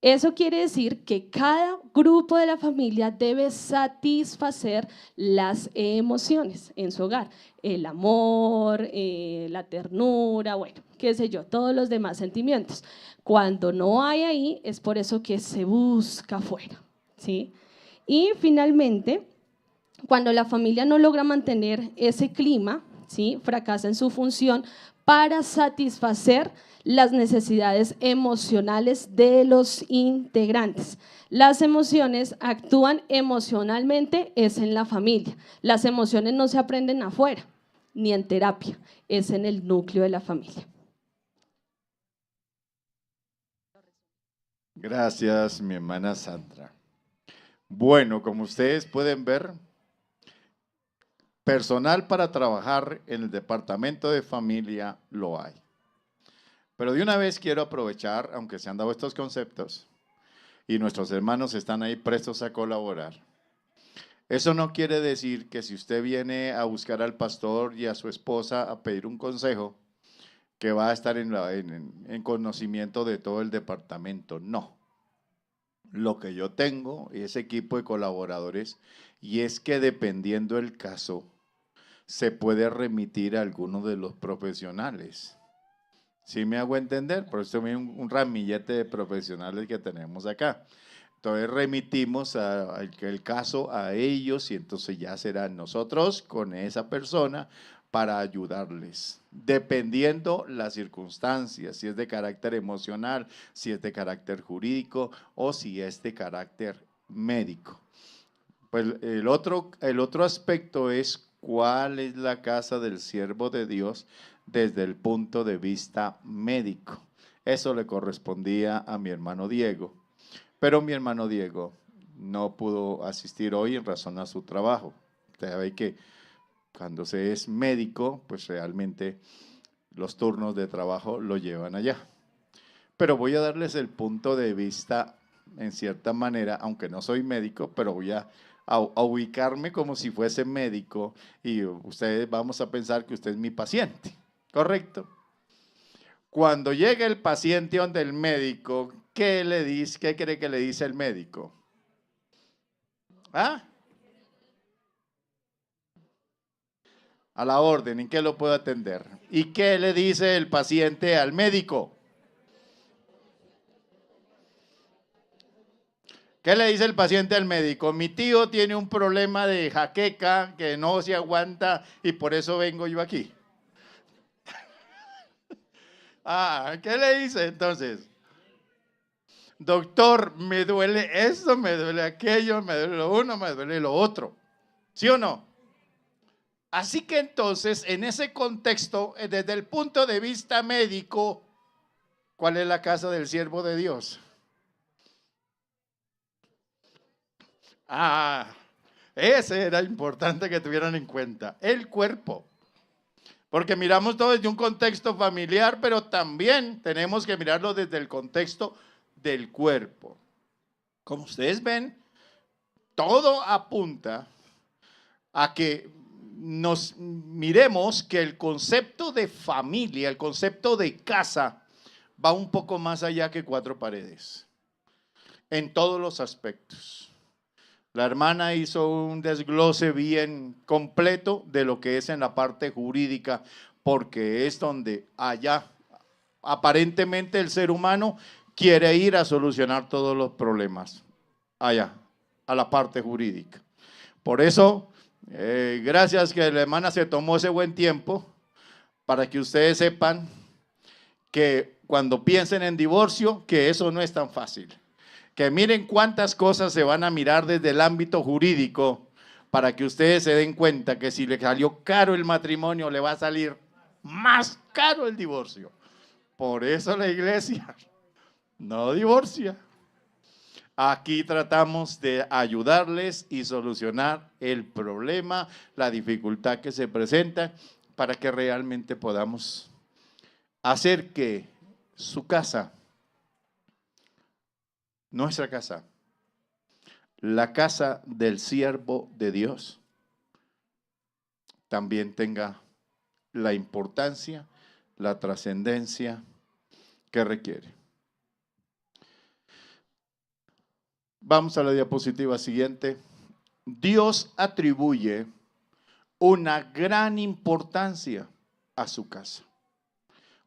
Eso quiere decir que cada grupo de la familia debe satisfacer las emociones en su hogar. El amor, la ternura, bueno, qué sé yo, todos los demás sentimientos. Cuando no hay ahí, es por eso que se busca afuera, ¿sí? Y finalmente, cuando la familia no logra mantener ese clima, ¿sí? Fracasa en su función para satisfacer las necesidades emocionales de los integrantes. Las emociones actúan emocionalmente, es en la familia. Las emociones no se aprenden afuera, ni en terapia, es en el núcleo de la familia. Gracias, mi hermana Sandra. Bueno, como ustedes pueden ver, personal para trabajar en el departamento de familia lo hay. Pero de una vez quiero aprovechar, aunque se han dado estos conceptos, y nuestros hermanos están ahí prestos a colaborar. Eso no quiere decir que si usted viene a buscar al pastor y a su esposa a pedir un consejo, que va a estar en conocimiento de todo el departamento. No. Lo que yo tengo es equipo de colaboradores, y es que dependiendo del caso, se puede remitir a alguno de los profesionales. ¿Sí me hago entender? Por eso hay un ramillete de profesionales que tenemos acá. Entonces remitimos el caso a ellos, y entonces ya serán nosotros con esa persona para ayudarles, dependiendo las circunstancias, si es de carácter emocional, si es de carácter jurídico o si es de carácter médico. Pues el otro aspecto es cuál es la casa del siervo de Dios desde el punto de vista médico. Eso le correspondía a mi hermano Diego, pero mi hermano Diego no pudo asistir hoy en razón a su trabajo. Usted ve que cuando se es médico, pues realmente los turnos de trabajo lo llevan allá. Pero voy a darles el punto de vista en cierta manera, aunque no soy médico, pero voy a ubicarme como si fuese médico, y ustedes vamos a pensar que usted es mi paciente, ¿correcto? Cuando llega el paciente donde el médico, ¿qué le dice? ¿Qué cree que le dice el médico? ¿Ah? A la orden, ¿en qué lo puedo atender? ¿Y qué le dice el paciente al médico? ¿Qué le dice el paciente al médico? Mi tío tiene un problema de jaqueca que no se aguanta y por eso vengo yo aquí. ¿Qué le dice entonces? Doctor, me duele esto, me duele aquello, me duele lo uno, me duele lo otro. ¿Sí o no? Así que entonces, en ese contexto, desde el punto de vista médico, ¿cuál es la casa del siervo de Dios? Ese era importante que tuvieran en cuenta, el cuerpo. Porque miramos todo desde un contexto familiar, pero también tenemos que mirarlo desde el contexto del cuerpo. Como ustedes ven, todo apunta a que nos miremos que el concepto de familia, el concepto de casa, va un poco más allá que cuatro paredes, en todos los aspectos. La hermana hizo un desglose bien completo de lo que es en la parte jurídica, porque es donde allá aparentemente el ser humano quiere ir a solucionar todos los problemas, allá, a la parte jurídica. Por eso, gracias que la hermana se tomó ese buen tiempo para que ustedes sepan que cuando piensen en divorcio, que eso no es tan fácil. Que miren cuántas cosas se van a mirar desde el ámbito jurídico para que ustedes se den cuenta que si le salió caro el matrimonio, le va a salir más caro el divorcio. Por eso la iglesia no divorcia. Aquí tratamos de ayudarles y solucionar el problema, la dificultad que se presenta para que realmente podamos hacer que su casa, nuestra casa, la casa del siervo de Dios, también tenga la importancia, la trascendencia que requiere. Vamos a la diapositiva siguiente. Dios atribuye una gran importancia a su casa.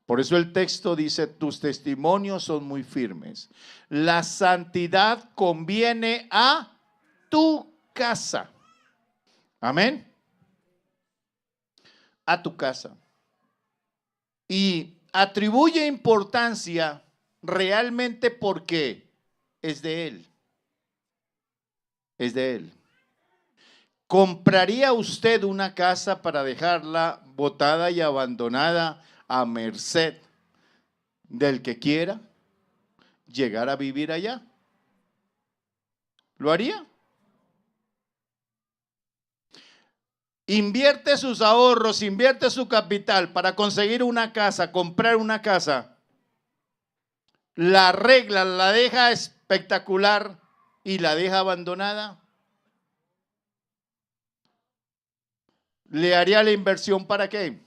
Por eso el texto dice, tus testimonios son muy firmes. La santidad conviene a tu casa. Amén. A tu casa. Y atribuye importancia realmente porque es de Él. Es de Él. ¿Compraría usted una casa para dejarla botada y abandonada a merced del que quiera llegar a vivir allá? ¿Lo haría? Invierte sus ahorros, invierte su capital para conseguir una casa, comprar una casa. La arregla, la deja espectacular y la deja abandonada. ¿Le haría la inversión para qué?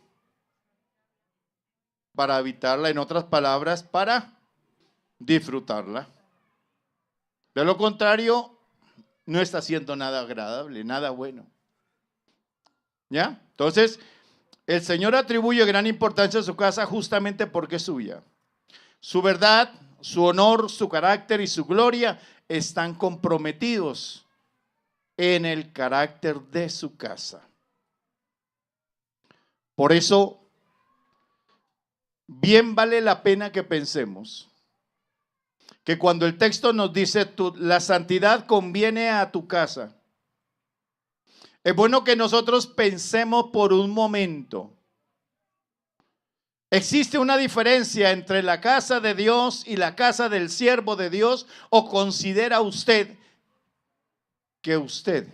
Para habitarla, en otras palabras, para disfrutarla. De lo contrario, no está haciendo nada agradable, nada bueno. ¿Ya? Entonces, el Señor atribuye gran importancia a su casa justamente porque es suya. Su verdad, su honor, su carácter y su gloria están comprometidos en el carácter de su casa. Por eso, bien vale la pena que pensemos que cuando el texto nos dice la santidad conviene a tu casa, es bueno que nosotros pensemos por un momento. ¿Existe una diferencia entre la casa de Dios y la casa del siervo de Dios? ¿O considera usted que usted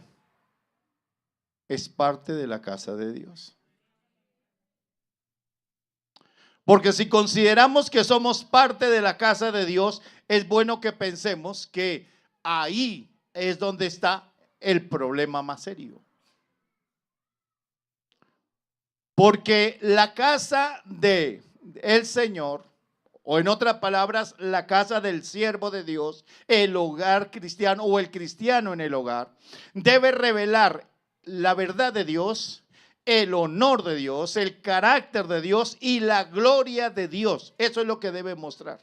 es parte de la casa de Dios? Porque si consideramos que somos parte de la casa de Dios, es bueno que pensemos que ahí es donde está el problema más serio. Porque la casa del Señor, o en otras palabras, la casa del siervo de Dios, el hogar cristiano o el cristiano en el hogar, debe revelar la verdad de Dios, el honor de Dios, el carácter de Dios y la gloria de Dios. Eso es lo que debe mostrar.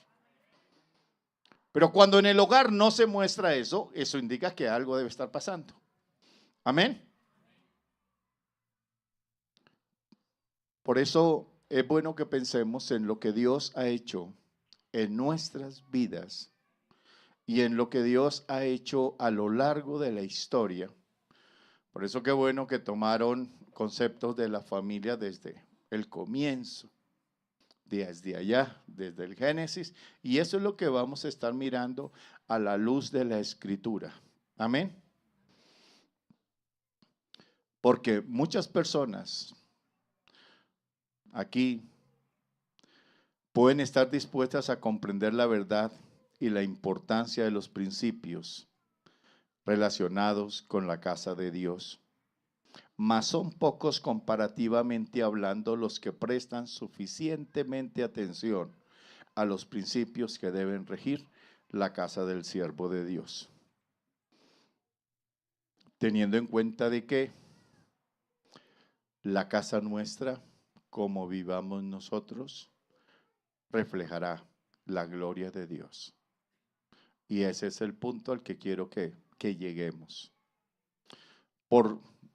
Pero cuando en el hogar no se muestra eso, eso indica que algo debe estar pasando. Amén. Por eso es bueno que pensemos en lo que Dios ha hecho en nuestras vidas y en lo que Dios ha hecho a lo largo de la historia. Por eso qué bueno que tomaron conceptos de la familia desde el comienzo, desde allá, desde el Génesis, y eso es lo que vamos a estar mirando a la luz de la Escritura. Amén. Porque muchas personas aquí pueden estar dispuestas a comprender la verdad y la importancia de los principios relacionados con la casa de Dios, mas son pocos comparativamente hablando los que prestan suficientemente atención a los principios que deben regir la casa del siervo de Dios, teniendo en cuenta de que la casa nuestra, como vivamos nosotros, reflejará la gloria de Dios. Y ese es el punto al que quiero que lleguemos.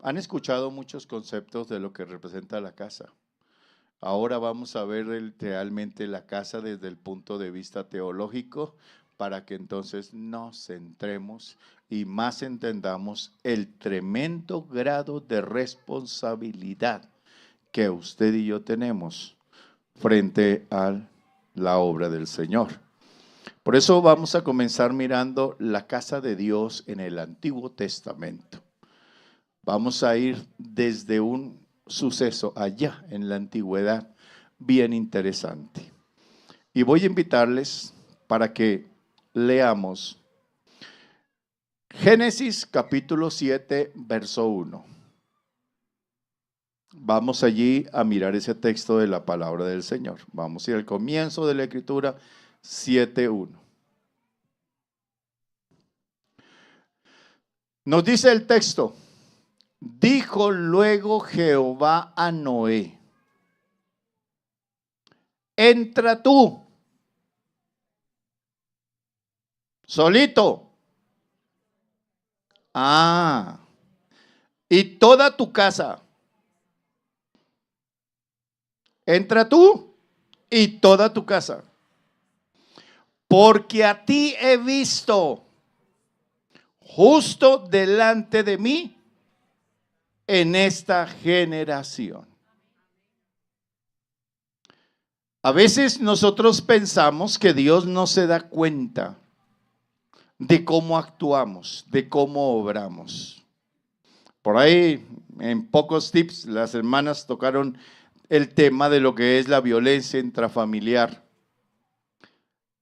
Han escuchado muchos conceptos de lo que representa la casa. Ahora vamos a ver realmente la casa desde el punto de vista teológico, para que entonces nos centremos y más entendamos el tremendo grado de responsabilidad que usted y yo tenemos frente a la obra del Señor. Por eso vamos a comenzar mirando la casa de Dios en el Antiguo Testamento. Vamos a ir desde un suceso allá en la antigüedad bien interesante. Y voy a invitarles para que leamos Génesis capítulo 7, verso 1. Vamos allí a mirar ese texto de la palabra del Señor. Vamos a ir al comienzo de la Escritura 7:1. Nos dice el texto: dijo luego Jehová a Noé: entra tú, solito, y toda tu casa. Entra tú y toda tu casa, porque a ti he visto justo delante de mí en esta generación. A veces nosotros pensamos que Dios no se da cuenta de cómo actuamos, de cómo obramos. Por ahí, en pocos tips, las hermanas tocaron el tema de lo que es la violencia intrafamiliar.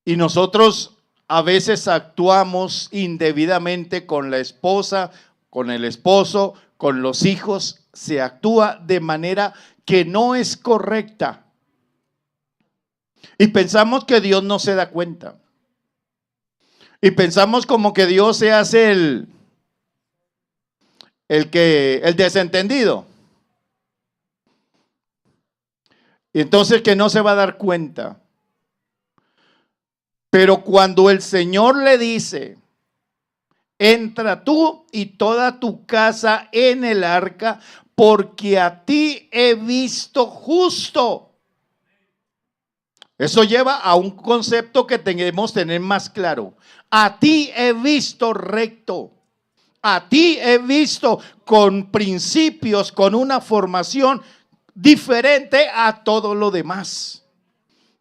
Y nosotros a veces actuamos indebidamente con la esposa, con el esposo, con los hijos. Se actúa de manera que no es correcta. Y pensamos que Dios no se da cuenta. Y pensamos como que Dios se hace el desentendido. Y entonces que no se va a dar cuenta. Pero cuando el Señor le dice: entra tú y toda tu casa en el arca, porque a ti he visto justo. Eso lleva a un concepto que debemos tener más claro. A ti he visto recto. A ti he visto con principios, con una formación diferente a todo lo demás.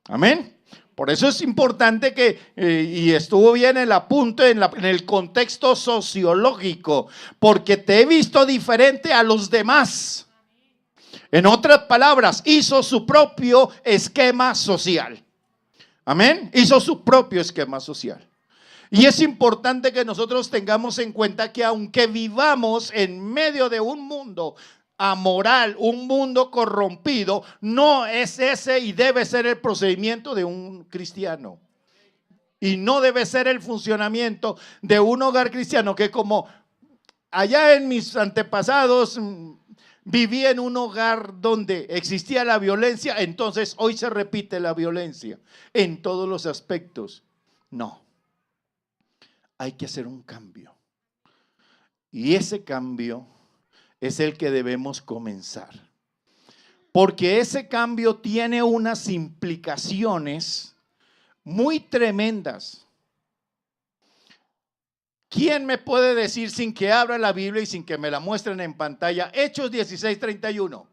Amén. Por eso es importante que, y estuvo bien el apunte en el contexto sociológico, porque te he visto diferente a los demás. En otras palabras, hizo su propio esquema social. Amén. Hizo su propio esquema social. Y es importante que nosotros tengamos en cuenta que aunque vivamos en medio de un mundo amoral, un mundo corrompido, no es ese y debe ser el procedimiento de un cristiano. Y no debe ser el funcionamiento de un hogar cristiano que, como allá en mis antepasados viví en un hogar donde existía la violencia, entonces hoy se repite la violencia en todos los aspectos. No, hay que hacer un cambio. Y ese cambio es el que debemos comenzar. Porque ese cambio tiene unas implicaciones muy tremendas. ¿Quién me puede decir sin que abra la Biblia y sin que me la muestren en pantalla? Hechos 16:31.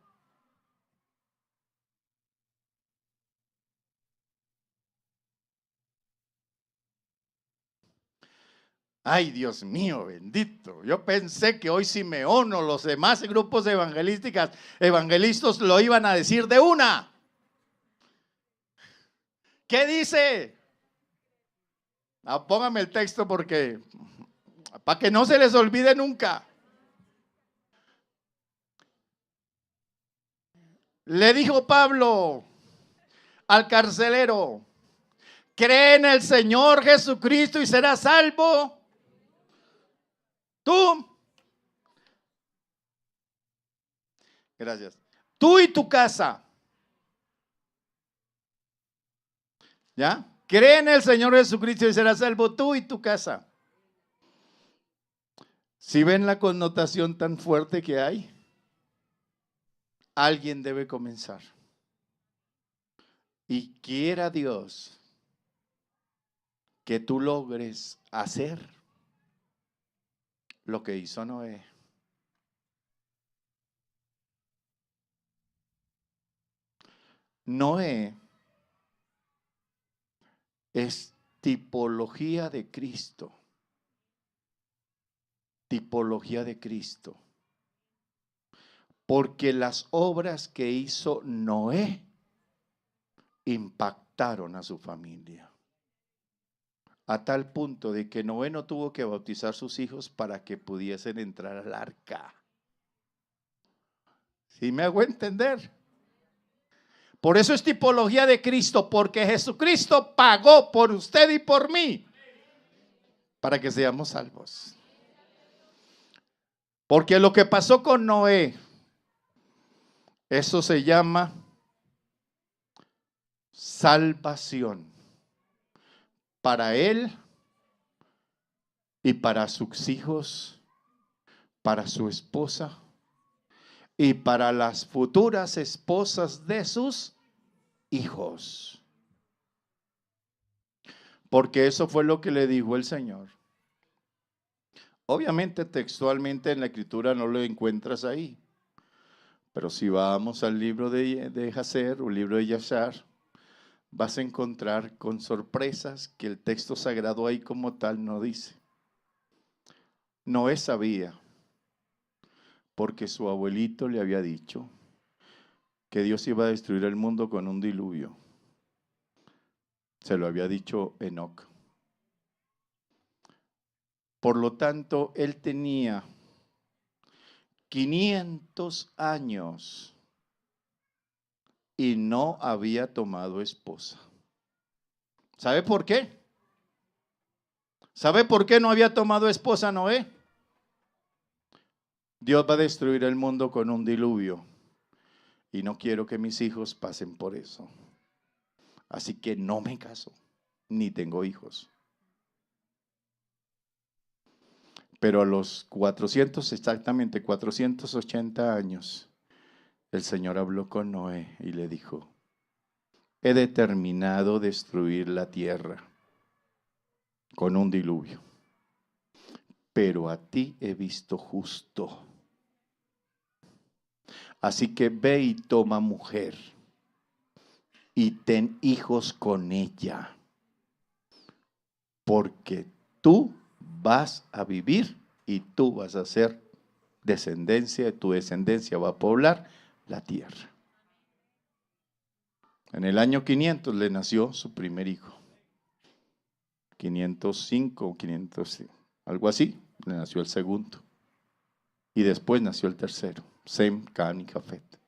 Ay, Dios mío, bendito. Yo pensé que hoy Simeón o los demás grupos evangelistas lo iban a decir de una. ¿Qué dice? Póngame el texto porque para que no se les olvide nunca. Le dijo Pablo al carcelero: cree en el Señor Jesucristo y serás salvo tú. Gracias. Tú y tu casa. ¿Ya? Cree en el Señor Jesucristo y serás salvo tú y tu casa. Si ven la connotación tan fuerte que hay, alguien debe comenzar. Y quiera Dios que tú logres hacer lo que hizo Noé. Noé es tipología de Cristo. Tipología de Cristo. Porque las obras que hizo Noé impactaron a su familia. A tal punto de que Noé no tuvo que bautizar sus hijos para que pudiesen entrar al arca. ¿Sí me hago entender? Por eso es tipología de Cristo, porque Jesucristo pagó por usted y por mí para que seamos salvos. Porque lo que pasó con Noé, eso se llama salvación para él y para sus hijos, para su esposa y para las futuras esposas de sus hijos. Porque eso fue lo que le dijo el Señor. Obviamente textualmente en la escritura no lo encuentras ahí. Pero si vamos al libro de Jacer o libro de Yashar, vas a encontrar con sorpresas que el texto sagrado ahí como tal no dice. Noé sabía, porque su abuelito le había dicho que Dios iba a destruir el mundo con un diluvio. Se lo había dicho Enoc. Por lo tanto, él tenía 500 años y no había tomado esposa. ¿Sabe por qué? ¿Sabe por qué no había tomado esposa Noé? Dios va a destruir el mundo con un diluvio y no quiero que mis hijos pasen por eso. Así que no me caso, ni tengo hijos. Pero a los exactamente 480 años, el Señor habló con Noé y le dijo: he determinado destruir la tierra con un diluvio, pero a ti he visto justo. Así que ve y toma mujer y ten hijos con ella, porque tú vas a vivir y tú vas a ser descendencia, tu descendencia va a poblar la tierra. En el año 500 le nació su primer hijo. 505 o 500, algo así, le nació el segundo. Y después nació el tercero, Sem, Can y Jafet.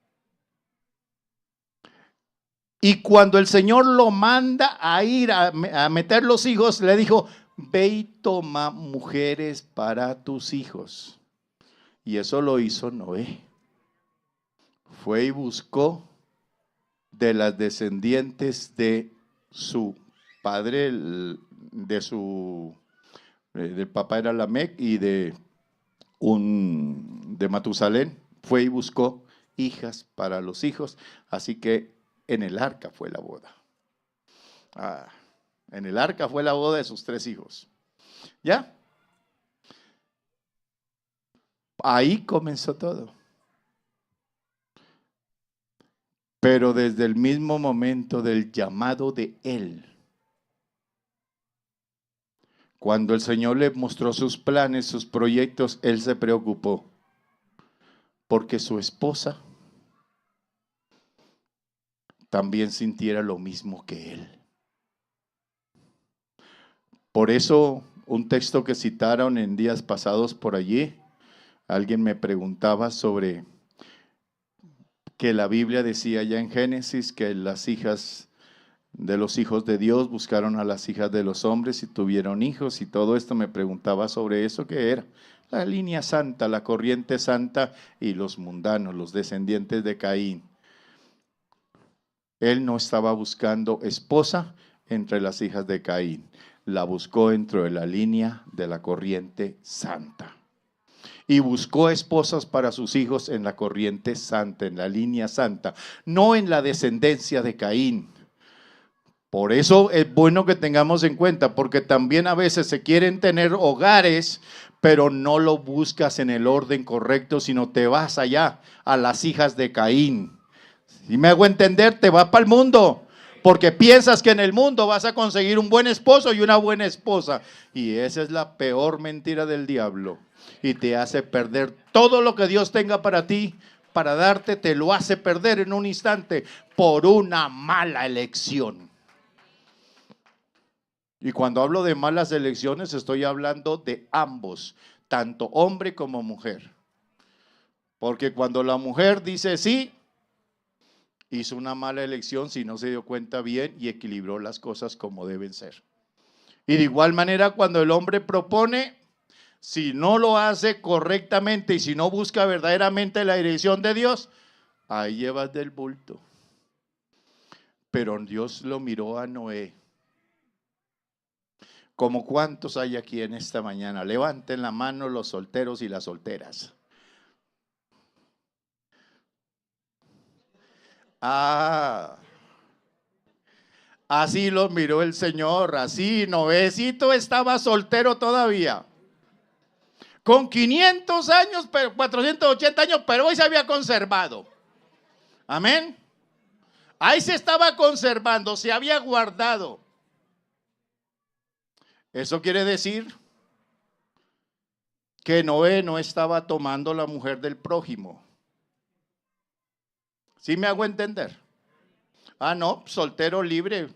Y cuando el Señor lo manda a ir a meter los hijos, le dijo: ve y toma mujeres para tus hijos. Y eso lo hizo Noé. Fue y buscó de las descendientes de su padre, del papá era Lamec y de Matusalén. Fue y buscó hijas para los hijos. Así que en el arca fue la boda. En el arca fue la boda de sus 3 hijos. ¿Ya? Ahí comenzó todo. Pero desde el mismo momento del llamado de él, cuando el Señor le mostró sus planes, sus proyectos, él se preocupó porque su esposa también sintiera lo mismo que él. Por eso, un texto que citaron en días pasados por allí, alguien me preguntaba sobre que la Biblia decía ya en Génesis que las hijas de los hijos de Dios buscaron a las hijas de los hombres y tuvieron hijos, y todo esto me preguntaba sobre eso, que era la línea santa, la corriente santa y los mundanos, los descendientes de Caín. Él no estaba buscando esposa entre las hijas de Caín, la buscó dentro de la línea de la corriente santa. Y buscó esposas para sus hijos en la corriente santa, en la línea santa, no en la descendencia de Caín. Por eso es bueno que tengamos en cuenta, porque también a veces se quieren tener hogares, pero no lo buscas en el orden correcto, sino te vas allá a las hijas de Caín. Si me hago entender, te vas para el mundo, porque piensas que en el mundo vas a conseguir un buen esposo y una buena esposa. Y esa es la peor mentira del diablo. Y te hace perder todo lo que Dios tenga para ti, para darte, te lo hace perder en un instante por una mala elección. Y cuando hablo de malas elecciones, estoy hablando de ambos, tanto hombre como mujer. Porque cuando la mujer dice sí, hizo una mala elección si no se dio cuenta bien y equilibró las cosas como deben ser. Y de igual manera, cuando el hombre propone, si no lo hace correctamente y si no busca verdaderamente la dirección de Dios, ahí llevas del bulto. Pero Dios lo miró a Noé. ¿Como cuántos hay aquí en esta mañana? Levanten la mano los solteros y las solteras. Así lo miró el Señor, así Noécito estaba soltero todavía. Con 500 años, 480 años, pero hoy se había conservado. Amén. Ahí se estaba conservando, se había guardado. Eso quiere decir que Noé no estaba tomando la mujer del prójimo. ¿Sí me hago entender? No, soltero libre.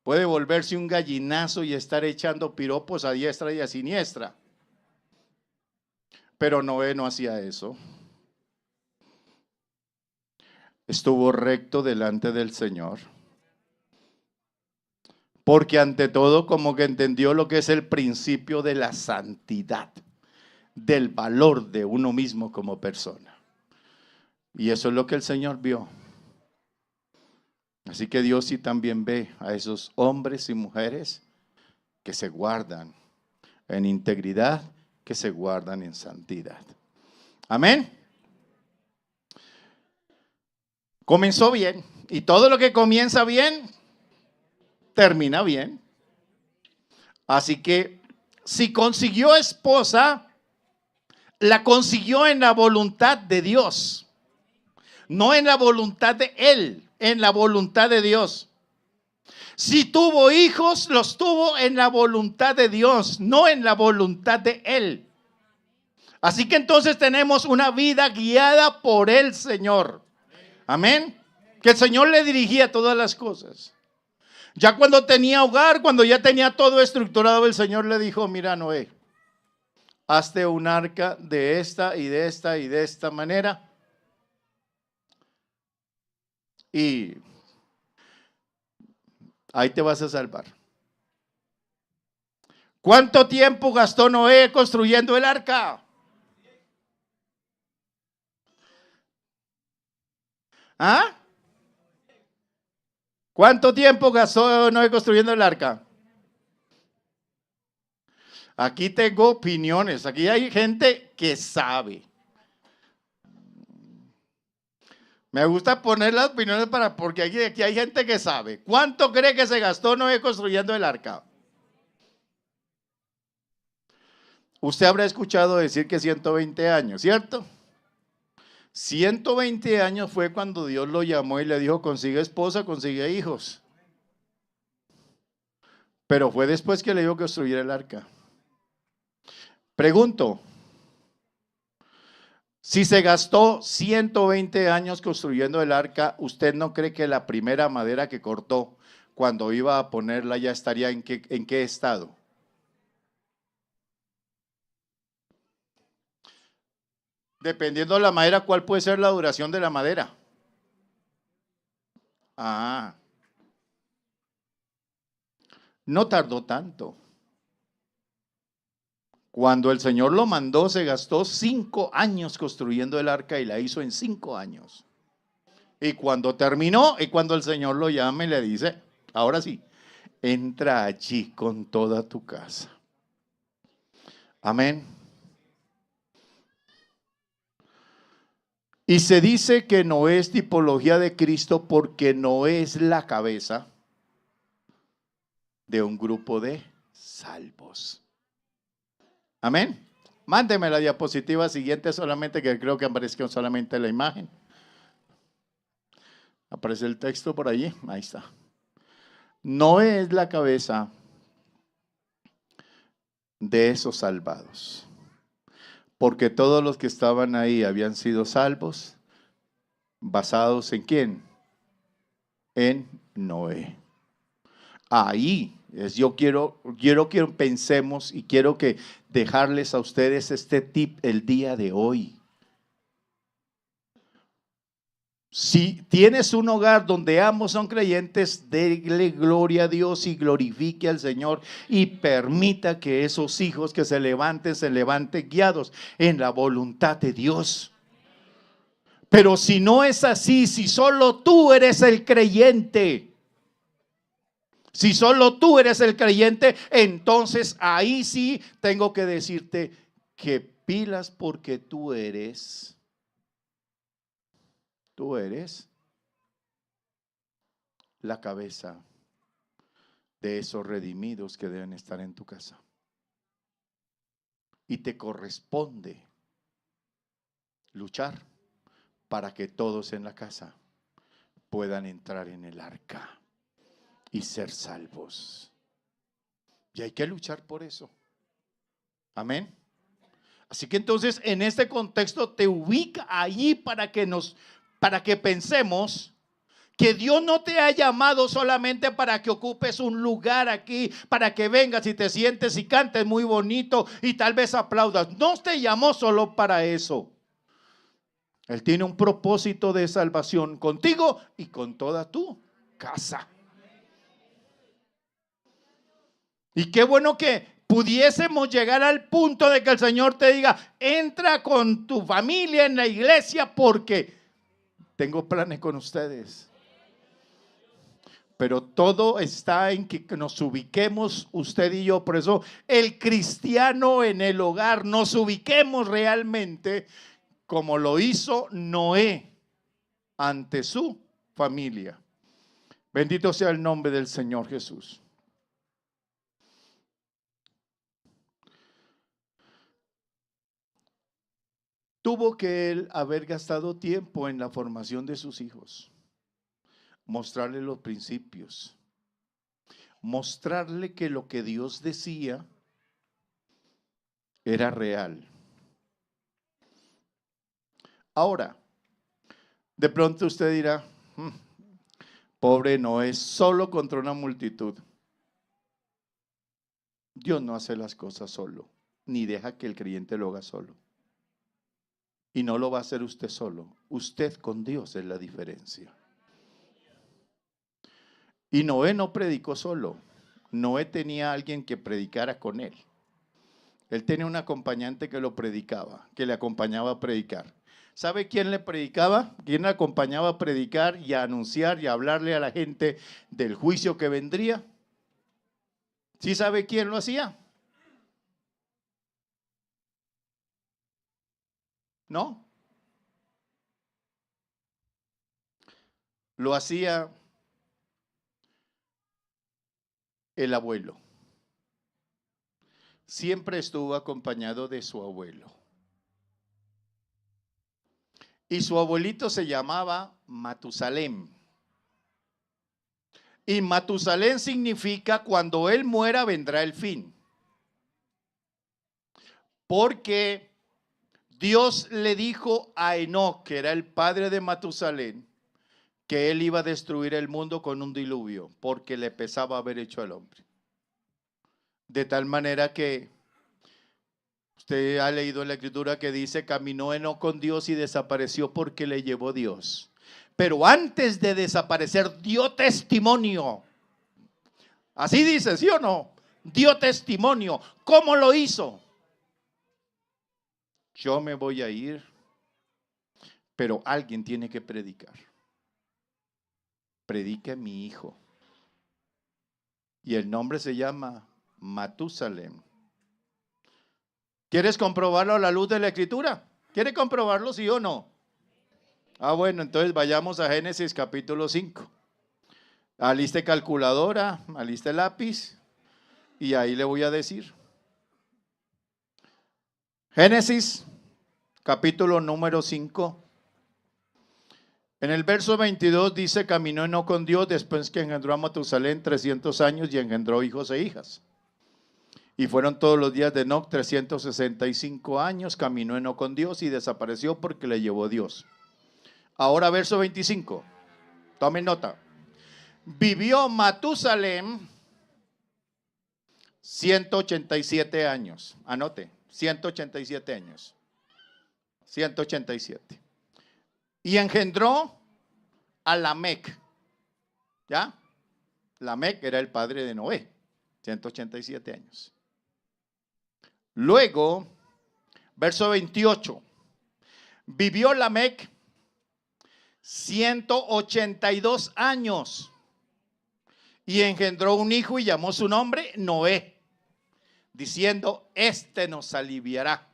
Puede volverse un gallinazo y estar echando piropos a diestra y a siniestra. Pero Noé no hacía eso. Estuvo recto delante del Señor. Porque ante todo como que entendió lo que es el principio de la santidad, del valor de uno mismo como persona. Y eso es lo que el Señor vio. Así que Dios sí también ve a esos hombres y mujeres que se guardan en integridad, que se guardan en santidad. Amén. Comenzó bien, y todo lo que comienza bien, termina bien. Así que si consiguió esposa, la consiguió en la voluntad de Dios, no en la voluntad de él, en la voluntad de Dios. Si tuvo hijos, los tuvo en la voluntad de Dios, no en la voluntad de él. Así que entonces tenemos una vida guiada por el Señor. Amén. Que el Señor le dirigía todas las cosas. Ya cuando tenía hogar, cuando ya tenía todo estructurado, el Señor le dijo: mira, Noé, hazte un arca de esta y de esta y de esta manera. Y ahí te vas a salvar. ¿Cuánto tiempo gastó Noé construyendo el arca? ¿Cuánto tiempo gastó Noé construyendo el arca? Aquí tengo opiniones, aquí hay gente que sabe. Me gusta poner las opiniones porque aquí hay gente que sabe. ¿Cuánto cree que se gastó Noé construyendo el arca? Usted habrá escuchado decir que 120 años, ¿cierto? 120 años fue cuando Dios lo llamó y le dijo, consigue esposa, consigue hijos. Pero fue después que le dijo que construyera el arca. Pregunto, si se gastó 120 años construyendo el arca, ¿usted no cree que la primera madera que cortó cuando iba a ponerla ya estaría en qué estado? Dependiendo de la madera, ¿cuál puede ser la duración de la madera? Ah, no tardó tanto. Cuando el Señor lo mandó, se gastó 5 años construyendo el arca y la hizo en 5 años. Y cuando terminó, y cuando el Señor lo llama y le dice, ahora sí, entra allí con toda tu casa. Amén. Y se dice que Noé es tipología de Cristo porque Noé es la cabeza de un grupo de salvos. Amén. Mándeme la diapositiva siguiente solamente, que creo que aparezca solamente la imagen. Aparece el texto por allí. Ahí está. Noé es la cabeza de esos salvados. Porque todos los que estaban ahí habían sido salvos, basados ¿en quién? En Noé. Ahí es, yo quiero que pensemos y quiero que dejarles a ustedes este tip el día de hoy. Si tienes un hogar donde ambos son creyentes, déle gloria a Dios y glorifique al Señor y permita que esos hijos que se levanten guiados en la voluntad de Dios. Pero si no es así, si solo tú eres el creyente, entonces ahí sí tengo que decirte que pilas, porque tú eres la cabeza de esos redimidos que deben estar en tu casa. Y te corresponde luchar para que todos en la casa puedan entrar en el arca y ser salvos. Y hay que luchar por eso. Amén. Así que entonces en este contexto te ubica allí para que pensemos que Dios no te ha llamado solamente para que ocupes un lugar aquí, para que vengas y te sientes y cantes muy bonito y tal vez aplaudas. No te llamó solo para eso. Él tiene un propósito de salvación contigo y con toda tu casa. Y qué bueno que pudiésemos llegar al punto de que el Señor te diga, entra con tu familia en la iglesia porque tengo planes con ustedes. Pero todo está en que nos ubiquemos usted y yo. Por eso el cristiano en el hogar, nos ubiquemos realmente como lo hizo Noé ante su familia. Bendito sea el nombre del Señor Jesús. Tuvo que él haber gastado tiempo en la formación de sus hijos, mostrarle los principios, mostrarle que lo que Dios decía era real. Ahora, de pronto usted dirá, pobre Noé, solo contra una multitud. Dios no hace las cosas solo, ni deja que el creyente lo haga solo. Y no lo va a hacer usted solo. Usted con Dios es la diferencia. Y Noé no predicó solo. Noé tenía a alguien que predicara con él. Él tenía un acompañante que lo predicaba, que le acompañaba a predicar. ¿Sabe quién le predicaba? ¿Quién le acompañaba a predicar y a anunciar y a hablarle a la gente del juicio que vendría? ¿Sí sabe quién lo hacía? ¿No? Lo hacía el abuelo. siempre estuvo acompañado de su abuelo. Y su abuelito se llamaba Matusalén. Y Matusalén significa cuando él muera vendrá el fin. Porque Dios le dijo a Enoc, que era el padre de Matusalén, que él iba a destruir el mundo con un diluvio, porque le pesaba haber hecho al hombre. De tal manera que usted ha leído en la escritura que dice, caminó Enoc con Dios y desapareció porque le llevó Dios. Pero antes de desaparecer dio testimonio. Así dice, ¿sí o no? Dio testimonio. ¿Cómo lo hizo? Yo me voy a ir, pero alguien tiene que predicar. Predique mi hijo. Y el nombre se llama Matusalén. ¿Quieres comprobarlo a la luz de la escritura? ¿Quiere comprobarlo, sí o no? Ah, bueno, entonces vayamos a Génesis capítulo 5. Aliste calculadora, aliste lápiz y ahí le voy a decir. Génesis capítulo número 5. En el verso 22 dice, caminó Enoc con Dios después que engendró a Matusalén 300 años y engendró hijos e hijas. Y fueron todos los días de Enoc 365 años, caminó Enoc con Dios y desapareció porque le llevó Dios. Ahora verso 25, tomen nota. Vivió Matusalén 187 años, anote, 187 años, 187. Y engendró a Lamec, ¿ya? Lamec era el padre de Noé, 187 años. Luego, verso 28, vivió Lamec 182 años y engendró un hijo y llamó su nombre Noé, diciendo, este nos aliviará,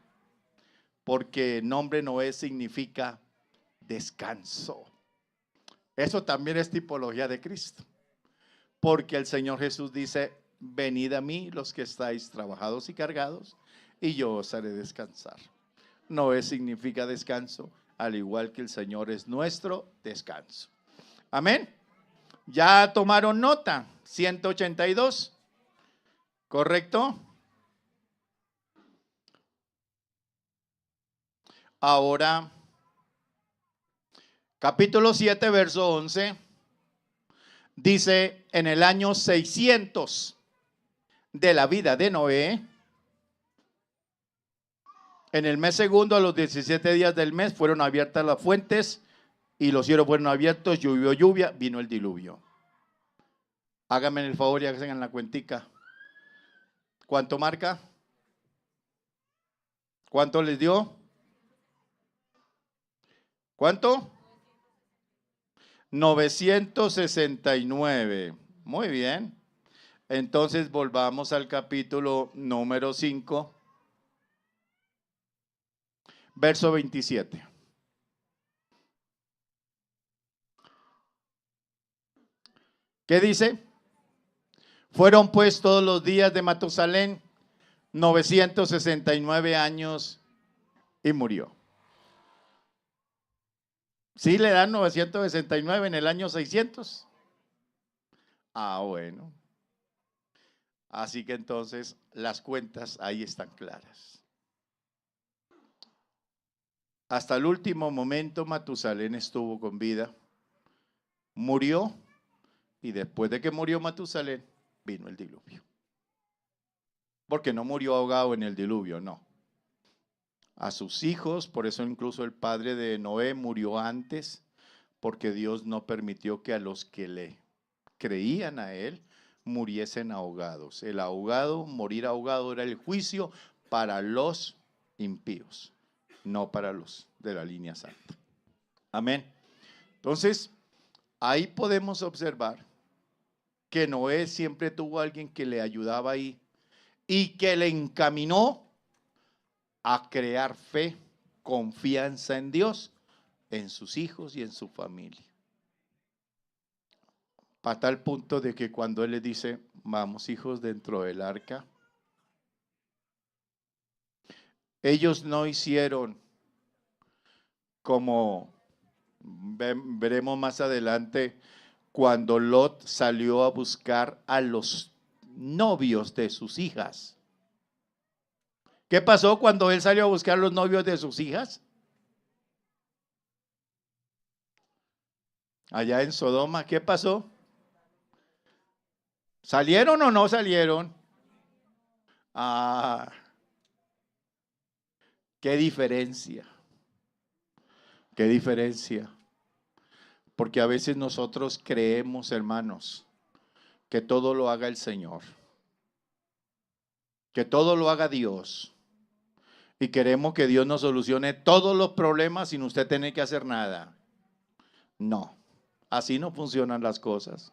porque el nombre Noé significa descanso. Eso también es tipología de Cristo, porque el Señor Jesús dice, venid a mí los que estáis trabajados y cargados, y yo os haré descansar. Noé significa descanso, al igual que el Señor es nuestro descanso. Amén. Ya tomaron nota, 182, ¿correcto? Ahora, capítulo 7, verso 11, dice, en el año 600 de la vida de Noé, en el mes segundo, a los 17 días del mes, fueron abiertas las fuentes y los cielos fueron abiertos, llovió lluvia, vino el diluvio. Háganme el favor y hagan la cuentica. ¿Cuánto marca? ¿Cuánto les dio? ¿Cuánto? 969. Muy bien. Entonces volvamos al capítulo número 5. Verso 27. ¿Qué dice? Fueron pues todos los días de Matusalén 969 años y murió. ¿Sí le dan 969 en el año 600? Ah, bueno. Así que entonces las cuentas ahí están claras. Hasta el último momento Matusalén estuvo con vida, murió y después de que murió Matusalén vino el diluvio. Porque no murió ahogado en el diluvio, no. A sus hijos, por eso incluso el padre de Noé murió antes, porque Dios no permitió que a los que le creían a él muriesen ahogados. El ahogado, morir ahogado era el juicio para los impíos, no para los de la línea santa. Amén. Entonces, ahí podemos observar que Noé siempre tuvo a alguien que le ayudaba ahí y que le encaminó a crear fe, confianza en Dios, en sus hijos y en su familia. Para tal punto de que cuando él le dice, vamos hijos dentro del arca, ellos no hicieron como veremos más adelante, cuando Lot salió a buscar a los novios de sus hijas. ¿Qué pasó cuando él salió a buscar a los novios de sus hijas? Allá en Sodoma, ¿qué pasó? ¿Salieron o no salieron? Ah, qué diferencia. Qué diferencia. Porque a veces nosotros creemos, hermanos, que todo lo haga el Señor, que todo lo haga Dios. Y queremos que Dios nos solucione todos los problemas sin usted tener que hacer nada. No, así no funcionan las cosas.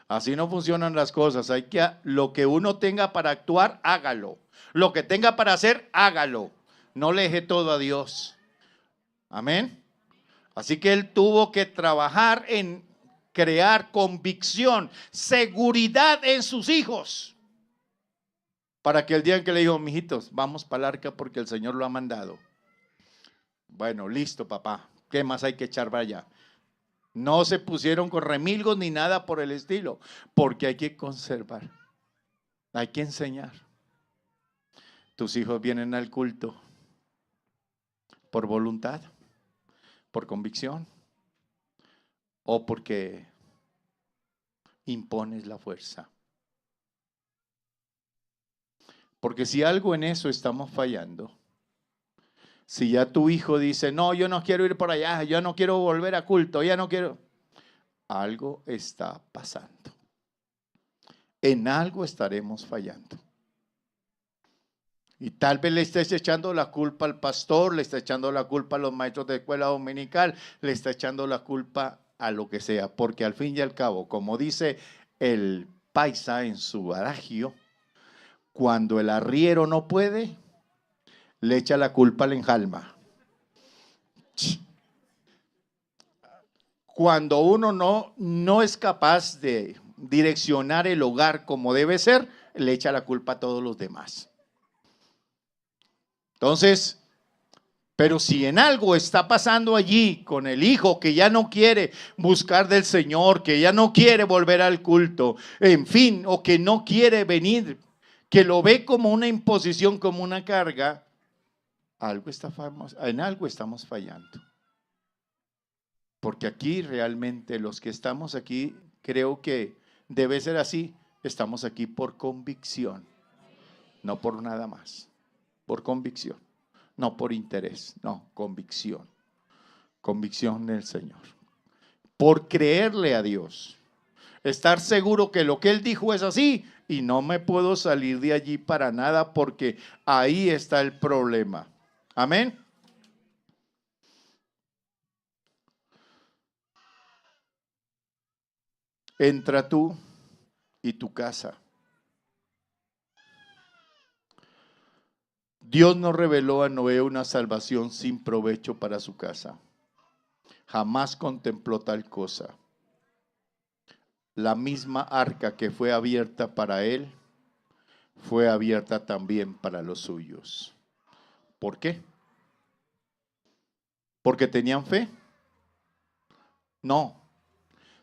Así no funcionan las cosas. Hay que, lo que uno tenga para actuar, hágalo. Lo que tenga para hacer, hágalo. No le deje todo a Dios. Amén. Así que él tuvo que trabajar en crear convicción, seguridad en sus hijos. Para que el día en que le dijo, mijitos, vamos para el arca porque el Señor lo ha mandado. Bueno, listo, papá. ¿Qué más hay que echar para allá? No se pusieron con remilgos ni nada por el estilo, porque hay que conservar, hay que enseñar. Tus hijos vienen al culto por voluntad, por convicción o porque impones la fuerza. Porque si algo en eso estamos fallando, si ya tu hijo dice, no, yo no quiero ir por allá, yo no quiero volver a culto, ya no quiero, algo está pasando. En algo estaremos fallando. Y tal vez le estés echando la culpa al pastor, le está echando la culpa a los maestros de escuela dominical, le está echando la culpa a lo que sea, porque al fin y al cabo, como dice el paisa en su adagio, cuando el arriero no puede, le echa la culpa al enjalma. Cuando uno no es capaz de direccionar el hogar como debe ser, le echa la culpa a todos los demás. Entonces, pero si en algo está pasando allí con el hijo que ya no quiere buscar del Señor, que ya no quiere volver al culto, en fin, o que no quiere venir, que lo ve como una imposición, como una carga, en algo estamos fallando. Porque aquí realmente los que estamos aquí, creo que debe ser así, estamos aquí por convicción, no por nada más, por convicción, no por interés, no, convicción, convicción del Señor, por creerle a Dios, estar seguro que lo que Él dijo es así y no me puedo salir de allí para nada porque ahí está el problema. Amén. Entra tú y tu casa. Dios no reveló a Noé una salvación sin provecho para su casa. Jamás contempló tal cosa. La misma arca que fue abierta para él, fue abierta también para los suyos. ¿Por qué? ¿Porque tenían fe? No,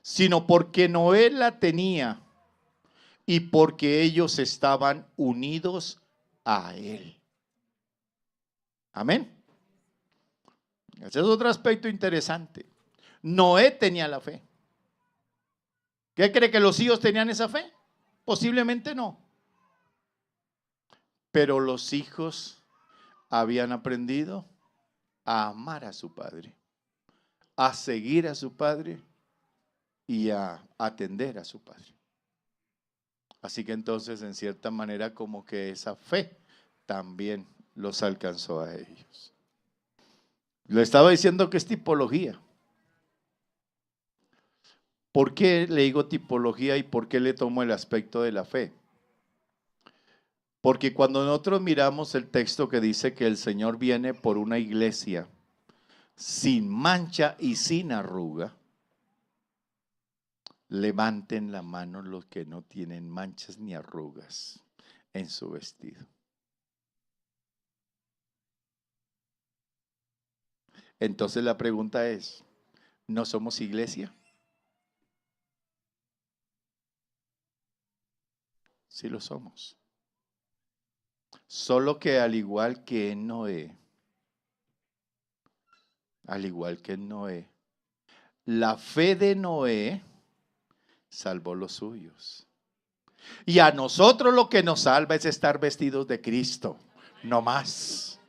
sino porque Noé la tenía y porque ellos estaban unidos a él. Amén. Ese es otro aspecto interesante. Noé tenía la fe. ¿Qué cree que los hijos tenían esa fe? Posiblemente no. Pero los hijos habían aprendido a amar a su padre, a seguir a su padre y a atender a su padre. Así que entonces, en cierta manera, como que esa fe también los alcanzó a ellos. Le estaba diciendo que es tipología. ¿Por qué le digo tipología y por qué le tomo el aspecto de la fe? Porque cuando nosotros miramos el texto que dice que el Señor viene por una iglesia sin mancha y sin arruga, levanten la mano los que no tienen manchas ni arrugas en su vestido. Entonces la pregunta es, ¿no somos iglesia? Sí lo somos. Solo que al igual que en Noé, la fe de Noé salvó los suyos. Y a nosotros lo que nos salva es estar vestidos de Cristo, no más.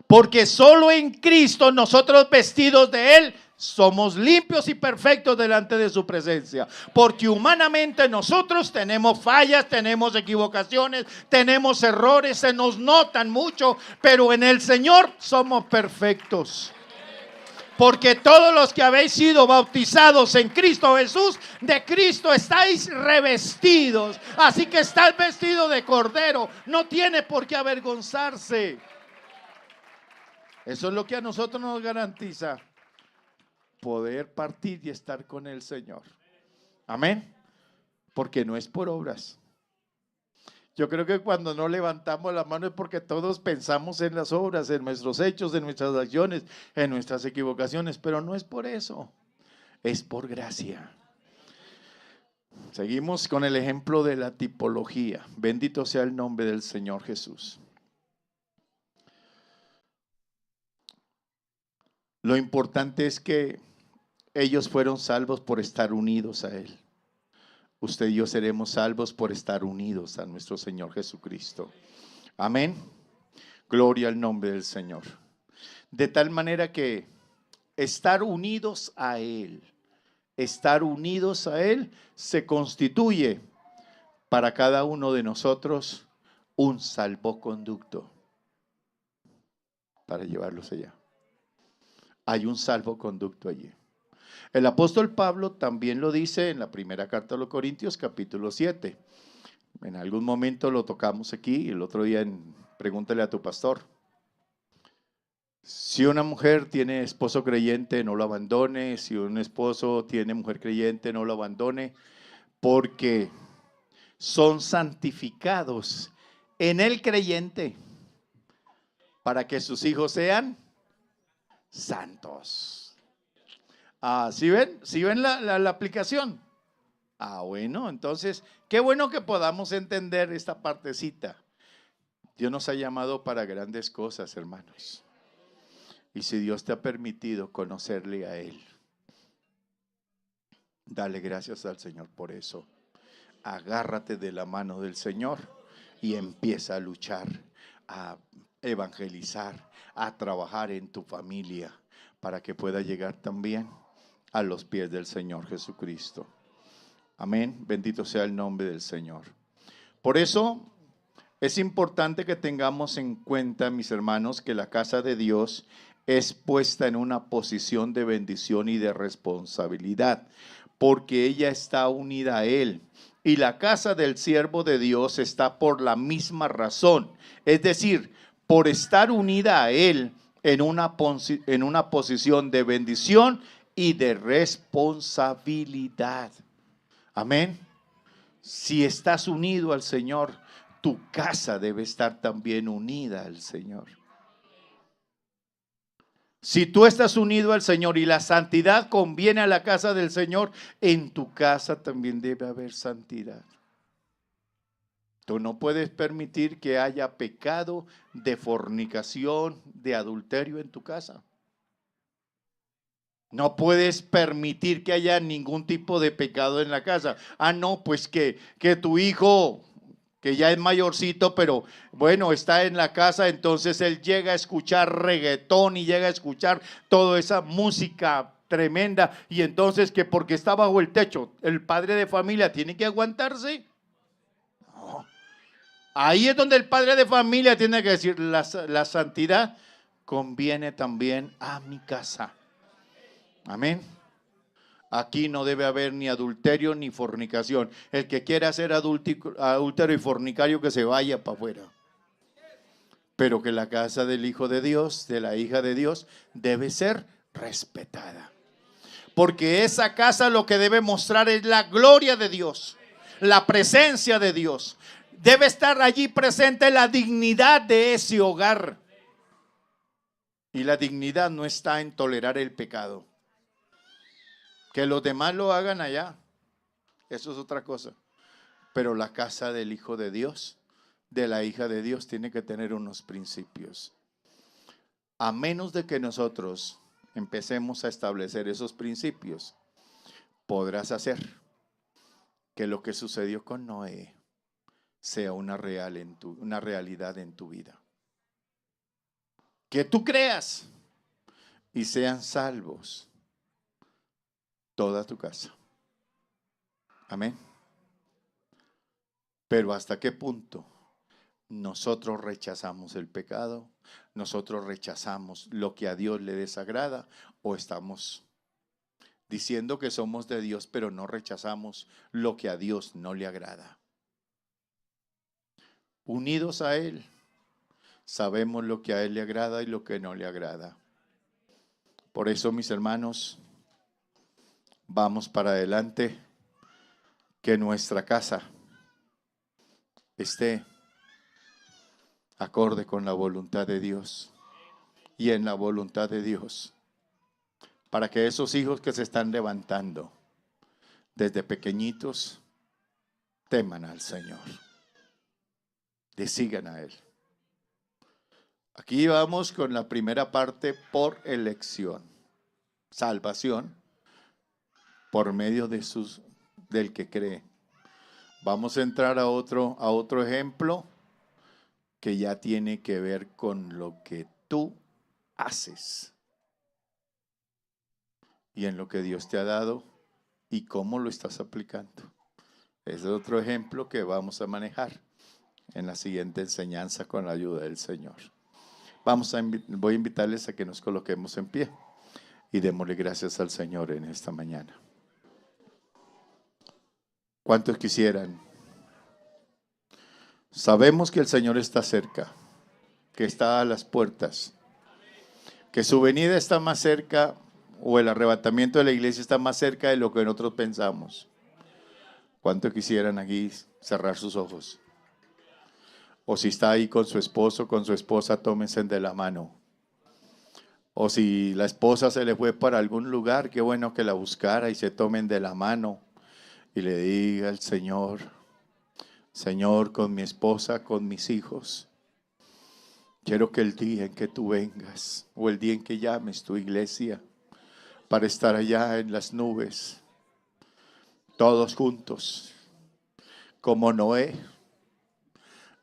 Porque solo en Cristo, nosotros vestidos de Él, somos limpios y perfectos delante de su presencia. Porque humanamente nosotros tenemos fallas, tenemos equivocaciones, tenemos errores, se nos notan mucho, pero en el Señor somos perfectos. Porque todos los que habéis sido bautizados en Cristo Jesús, de Cristo estáis revestidos. Así que estás vestido de Cordero, no tiene por qué avergonzarse. Eso es lo que a nosotros nos garantiza poder partir y estar con el Señor. Amén. Porque no es por obras. Yo creo que cuando no levantamos la mano es porque todos pensamos en las obras, en nuestros hechos, en nuestras acciones, en nuestras equivocaciones, pero no es por eso, es por gracia. Seguimos con el ejemplo de la tipología. Bendito sea el nombre del Señor Jesús. Lo importante es que ellos fueron salvos por estar unidos a Él. Usted y yo seremos salvos por estar unidos a nuestro Señor Jesucristo. Amén. Gloria al nombre del Señor. De tal manera que estar unidos a Él se constituye para cada uno de nosotros un salvoconducto para llevarlos allá. Hay un salvoconducto allí. El apóstol Pablo también lo dice en la primera carta a los Corintios, capítulo 7. En algún momento lo tocamos aquí, el otro día pregúntale a tu pastor. Si una mujer tiene esposo creyente, no lo abandone. Si un esposo tiene mujer creyente, no lo abandone, porque son santificados en el creyente para que sus hijos sean santos. ¿Sí ven? ¿Sí ven la aplicación? Bueno, entonces, qué bueno que podamos entender esta partecita. Dios nos ha llamado para grandes cosas, hermanos. Y si Dios te ha permitido conocerle a Él, dale gracias al Señor por eso. Agárrate de la mano del Señor y empieza a luchar, a evangelizar, a trabajar en tu familia para que pueda llegar también a los pies del Señor Jesucristo. Amén. Bendito sea el nombre del Señor. Por eso es importante que tengamos en cuenta, mis hermanos, que la casa de Dios es puesta en una posición de bendición y de responsabilidad, porque ella está unida a Él. Y la casa del siervo de Dios está por la misma razón, es decir, por estar unida a Él en una posición de bendición y de responsabilidad. Amén. Si estás unido al Señor, tu casa debe estar también unida al Señor. Si tú estás unido al Señor y la santidad conviene a la casa del Señor, en tu casa también debe haber santidad. Tú no puedes permitir que haya pecado de fornicación, de adulterio en tu casa. No puedes permitir que haya ningún tipo de pecado en la casa. No, pues que tu hijo, que ya es mayorcito, pero bueno, está en la casa, entonces él llega a escuchar reggaetón y llega a escuchar toda esa música tremenda, y entonces que porque está bajo el techo, el padre de familia tiene que aguantarse. No. Ahí es donde el padre de familia tiene que decir, la santidad conviene también a mi casa. Amén. Aquí no debe haber ni adulterio ni fornicación. El que quiera ser adúltero y fornicario, que se vaya para afuera. Pero que la casa del Hijo de Dios, de la hija de Dios, debe ser respetada. Porque esa casa lo que debe mostrar es la gloria de Dios, la presencia de Dios. Debe estar allí presente la dignidad de ese hogar. Y la dignidad no está en tolerar el pecado. Que los demás lo hagan allá, eso es otra cosa. Pero la casa del Hijo de Dios, de la hija de Dios, tiene que tener unos principios. A menos de que nosotros empecemos a establecer esos principios, podrás hacer que lo que sucedió con Noé sea una realidad en tu vida. Que tú creas y sean salvos toda tu casa. Amén. Pero ¿hasta qué punto nosotros rechazamos el pecado? ¿Nosotros rechazamos lo que a Dios le desagrada? ¿O estamos diciendo que somos de Dios, pero no rechazamos lo que a Dios no le agrada? Unidos a Él, sabemos lo que a Él le agrada y lo que no le agrada. Por eso, mis hermanos, vamos para adelante, que nuestra casa esté acorde con la voluntad de Dios y en la voluntad de Dios, para que esos hijos que se están levantando desde pequeñitos teman al Señor, le sigan a Él. Aquí vamos con la primera parte, por elección, salvación por medio del que cree. Vamos a entrar a otro ejemplo que ya tiene que ver con lo que tú haces y en lo que Dios te ha dado y cómo lo estás aplicando. Ese es otro ejemplo que vamos a manejar en la siguiente enseñanza con la ayuda del Señor. Voy a invitarles a que nos coloquemos en pie y démosle gracias al Señor en esta mañana. ¿Cuántos quisieran? Sabemos que el Señor está cerca, que está a las puertas, que su venida está más cerca, o el arrebatamiento de la iglesia está más cerca de lo que nosotros pensamos. ¿Cuántos quisieran aquí cerrar sus ojos? O si está ahí con su esposo, con su esposa, tómense de la mano. O si la esposa se le fue para algún lugar, qué bueno que la buscara y se tomen de la mano y le diga al Señor: Señor, con mi esposa, con mis hijos, quiero que el día en que tú vengas, o el día en que llames tu iglesia, para estar allá en las nubes, todos juntos, como Noé,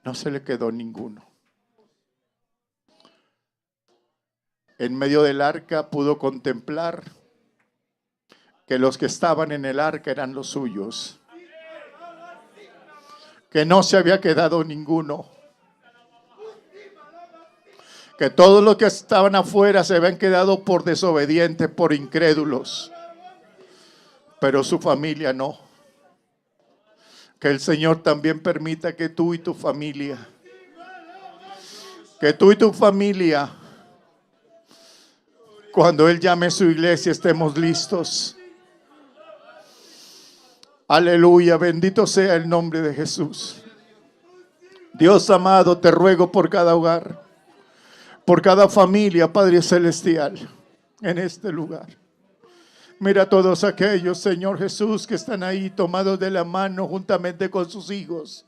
no se le quedó ninguno. En medio del arca pudo contemplar que los que estaban en el arca eran los suyos, que no se había quedado ninguno, que todos los que estaban afuera se habían quedado por desobedientes, por incrédulos, pero su familia no. Que el Señor también permita que tú y tu familia, cuando Él llame a su iglesia, estemos listos. Aleluya, bendito sea el nombre de Jesús. Dios amado, te ruego por cada hogar, por cada familia, Padre Celestial, en este lugar. Mira a todos aquellos, Señor Jesús, que están ahí tomados de la mano juntamente con sus hijos.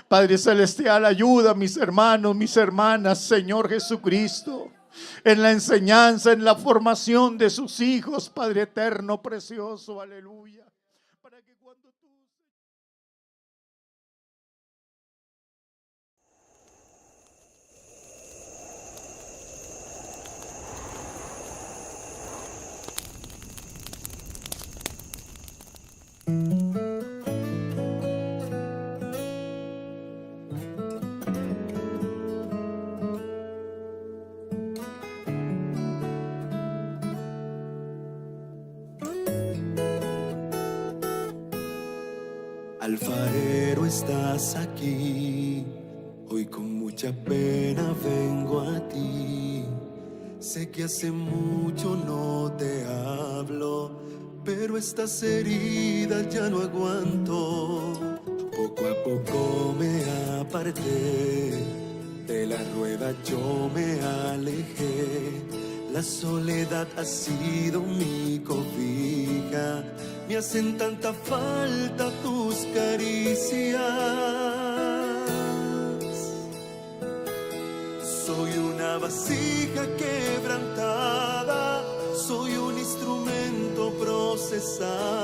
Padre Celestial, ayuda a mis hermanos, mis hermanas, Señor Jesucristo, en la enseñanza, en la formación de sus hijos, Padre eterno, precioso, aleluya. Para que cuando tú... Alfarero, estás aquí, hoy con mucha pena vengo a ti. Sé que hace mucho no te hablo, pero estas heridas ya no aguanto. Poco a poco me aparté de la rueda yo me alejé. La soledad ha sido mi cobija, me hacen tanta falta tus caricias. Soy una vasija quebrantada, soy un instrumento procesado.